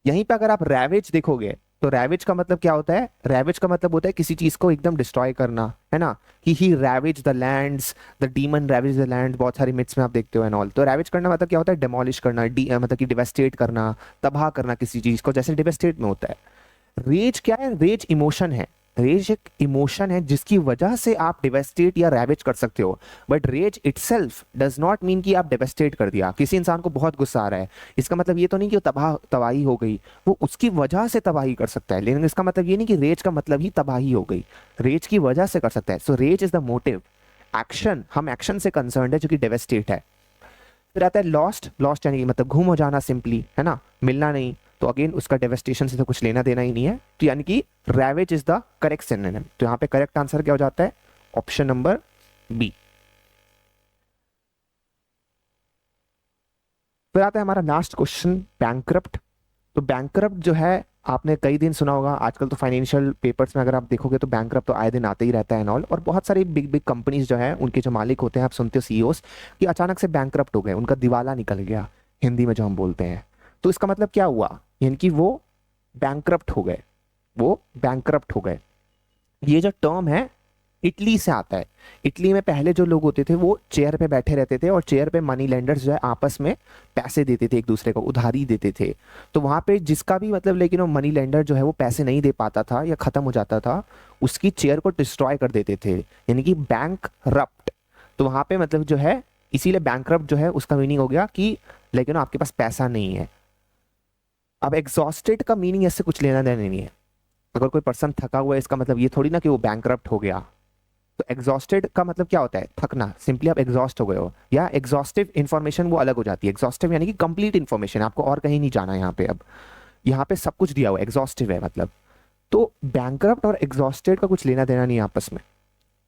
यहीं पे अगर आप रैवेज देखोगे तो रैवेज का मतलब क्या होता है, रैवेज का मतलब होता है किसी चीज को एकदम डिस्ट्रॉय करना, है ना। कि he ravages the lands, the demon ravages the land, बहुत सारी मिथ्स में आप देखते हो एंड ऑल। तो रैवेज करना मतलब क्या होता है, डेमोलिश करना, मतलब कि डिवेस्टेट करना, तबाह करना किसी चीज को, जैसे डिवेस्टेट में होता है। रेज क्या है, रेज इमोशन है। रेज एक इमोशन है जिसकी वजह से आप डिवेस्टेट या रैवेज कर सकते हो, but raze itself does not mean कि आप डिवेस्टेट कर दिया। किसी इंसान को बहुत गुस्सा आ रहा है, इसका मतलब ये तो नहीं कि तबाही हो गई, वो उसकी वजह से तबाही कर सकता है, लेकिन इसका मतलब ये नहीं कि रेज का मतलब ही तबाही हो गई, रेज की वजह से कर सकता है। So rage is the motive, action, हम एक्शन से कंसर्न है जो कि डिवेस्टेट है। फिर आता है लॉस्ट। लॉस्ट यानी कि मतलब गुम हो जाना सिंपली, है ना, मिलना नहीं। तो अगेन उसका डेवास्टेशन से तो कुछ लेना देना ही नहीं है, तो यानी कि ravages is the correct synonym. तो यहाँ पे करेक्ट आंसर क्या हो जाता है, ऑप्शन नंबर बी। फिर आता है हमारा लास्ट क्वेश्चन, बैंकरप्ट। तो बैंकरप्ट जो है आपने कई दिन सुना होगा, आजकल तो फाइनेंशियल पेपर्स में अगर आप देखोगे तो बैंकरप्ट तो आए दिन आते ही रहता है एंड ऑल। और बहुत सारी बिग बिग कंपनीज जो है उनके जो मालिक होते हैं, आप सुनते हो सीईओस, कि अचानक से बैंकरप्ट हो गए, उनका दिवाला निकल गया, हिंदी में जो हम बोलते हैं। तो इसका मतलब क्या हुआ, यानी कि वो बैंकरप्ट हो गए, वो बैंकरप्ट हो गए। ये जो टर्म है इटली से आता है। इटली में पहले जो लोग होते थे वो चेयर पे बैठे रहते थे और चेयर पे मनी लेंडर्स जो है आपस में पैसे देते थे, एक दूसरे को उधारी देते थे। तो वहां पे जिसका भी मतलब लेकिन वो मनी लेंडर जो है वो पैसे नहीं दे पाता था या खत्म हो जाता था, उसकी चेयर को डिस्ट्रॉय कर देते थे, यानी कि बैंक रप्ट। तो वहां पे मतलब जो है इसीलिए बैंक रप्ट जो है उसका मीनिंग हो गया कि लेकिन आपके पास पैसा नहीं है। अब एग्जॉस्टेड का मीनिंग ऐसे कुछ लेना देना नहीं है। अगर कोई पर्सन थका हुआ है इसका मतलब ये थोड़ी ना कि वो बैंकरप्ट हो गया, तो एग्जॉस्टेड का मतलब क्या होता है? थकना, सिंपली आप एग्जॉस्ट हो गए हो। या एग्जॉस्टिव इन्फॉर्मेशन वो अलग हो जाती है, एग्जॉस्टिव यानी कि कंप्लीट इन्फॉर्मेशन, आपको और कहीं नहीं जाना है यहाँ पे, अब यहाँ पे सब कुछ दिया हुआ है, एग्जॉस्टिव है मतलब। तो बैंकरप्ट और एग्जॉस्टेड का कुछ लेना देना नहीं है आपस में।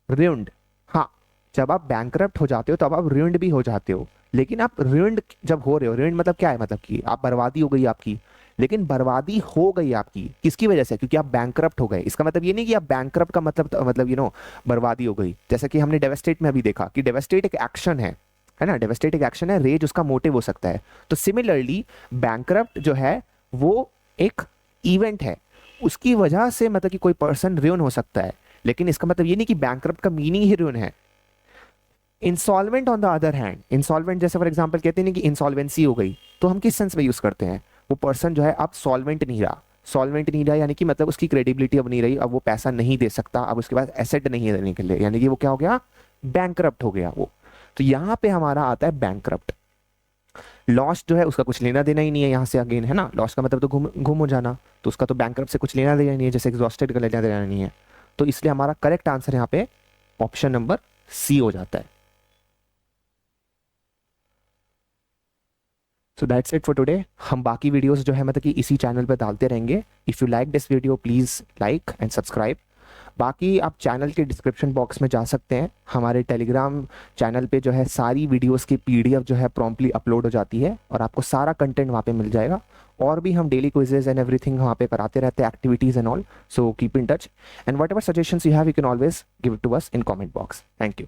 ruined, हाँ, जब आप बैंकरप्ट हो जाते हो तब आप ruined भी हो जाते हो, लेकिन आप ruined जब हो रहे हो, ruined मतलब क्या है? मतलब कि आप बर्बादी हो गई आपकी, लेकिन बर्बादी हो गई आपकी किसकी वजह से? क्योंकि आप बैंकरप्ट हो गए। इसका मतलब ये नहीं कि आप बैंकरप्ट का मतलब बर्बादी हो गई। जैसा कि हमने डेवास्टेट में अभी देखा कि डेवास्टेट एक एक्शन है ना, डेवास्टेट एक एक्शन है, रेज उसका मोटिव हो सकता है। तो सिमिलरली बैंकरप्ट जो है वो एक इवेंट है, उसकी वजह से मतलब कि कोई पर्सन रुइन हो सकता है, लेकिन इसका मतलब ये नहीं कि बैंकरप्ट का मीनिंग ही रुइन है। Insolvent on the other hand, insolvent जैसे फॉर एग्जांपल कहते हैं कि इंसॉल्वेंसी हो गई, तो हम किस सेंस में यूज करते हैं? वो पर्सन जो है अब सॉल्वेंट नहीं रहा, सॉल्वेंट नहीं रहा यानी कि मतलब उसकी क्रेडिबिलिटी अब नहीं रही, अब वो पैसा नहीं दे सकता, अब उसके पास एसेट नहीं है देने के लिए, यानी कि वो क्या हो गया? बैंकरप्ट हो गया वो। तो यहाँ पे हमारा आता है बैंकरप्ट। लॉस जो है उसका कुछ लेना देना ही नहीं है यहाँ से, अगेन है ना, लॉस का मतलब तो गुम हो जाना, तो उसका तो बैंकरप्ट से कुछ लेना देना नहीं है, जैसे एग्जॉस्टेड का लेना देना नहीं है। तो इसलिए हमारा करेक्ट आंसर यहाँ पे ऑप्शन नंबर सी हो जाता है। So that's it for today. हम बाकी वीडियोस जो है मतलब कि इसी चैनल पे डालते रहेंगे। If you like this video please like and subscribe. बाकी आप चैनल के डिस्क्रिप्शन बॉक्स में जा सकते हैं, हमारे टेलीग्राम चैनल पे जो है सारी वीडियोस की पीडीएफ जो है प्रॉम्प्टली अपलोड हो जाती है और आपको सारा कंटेंट वहाँ पे मिल जाएगा। और भी हम डेली क्विजेज एंड एवरीथिंग वहाँ पे कराते रहते हैं, activities and all. So keep in touch and whatever suggestions you have you can always give it to us in comment box. Thank you.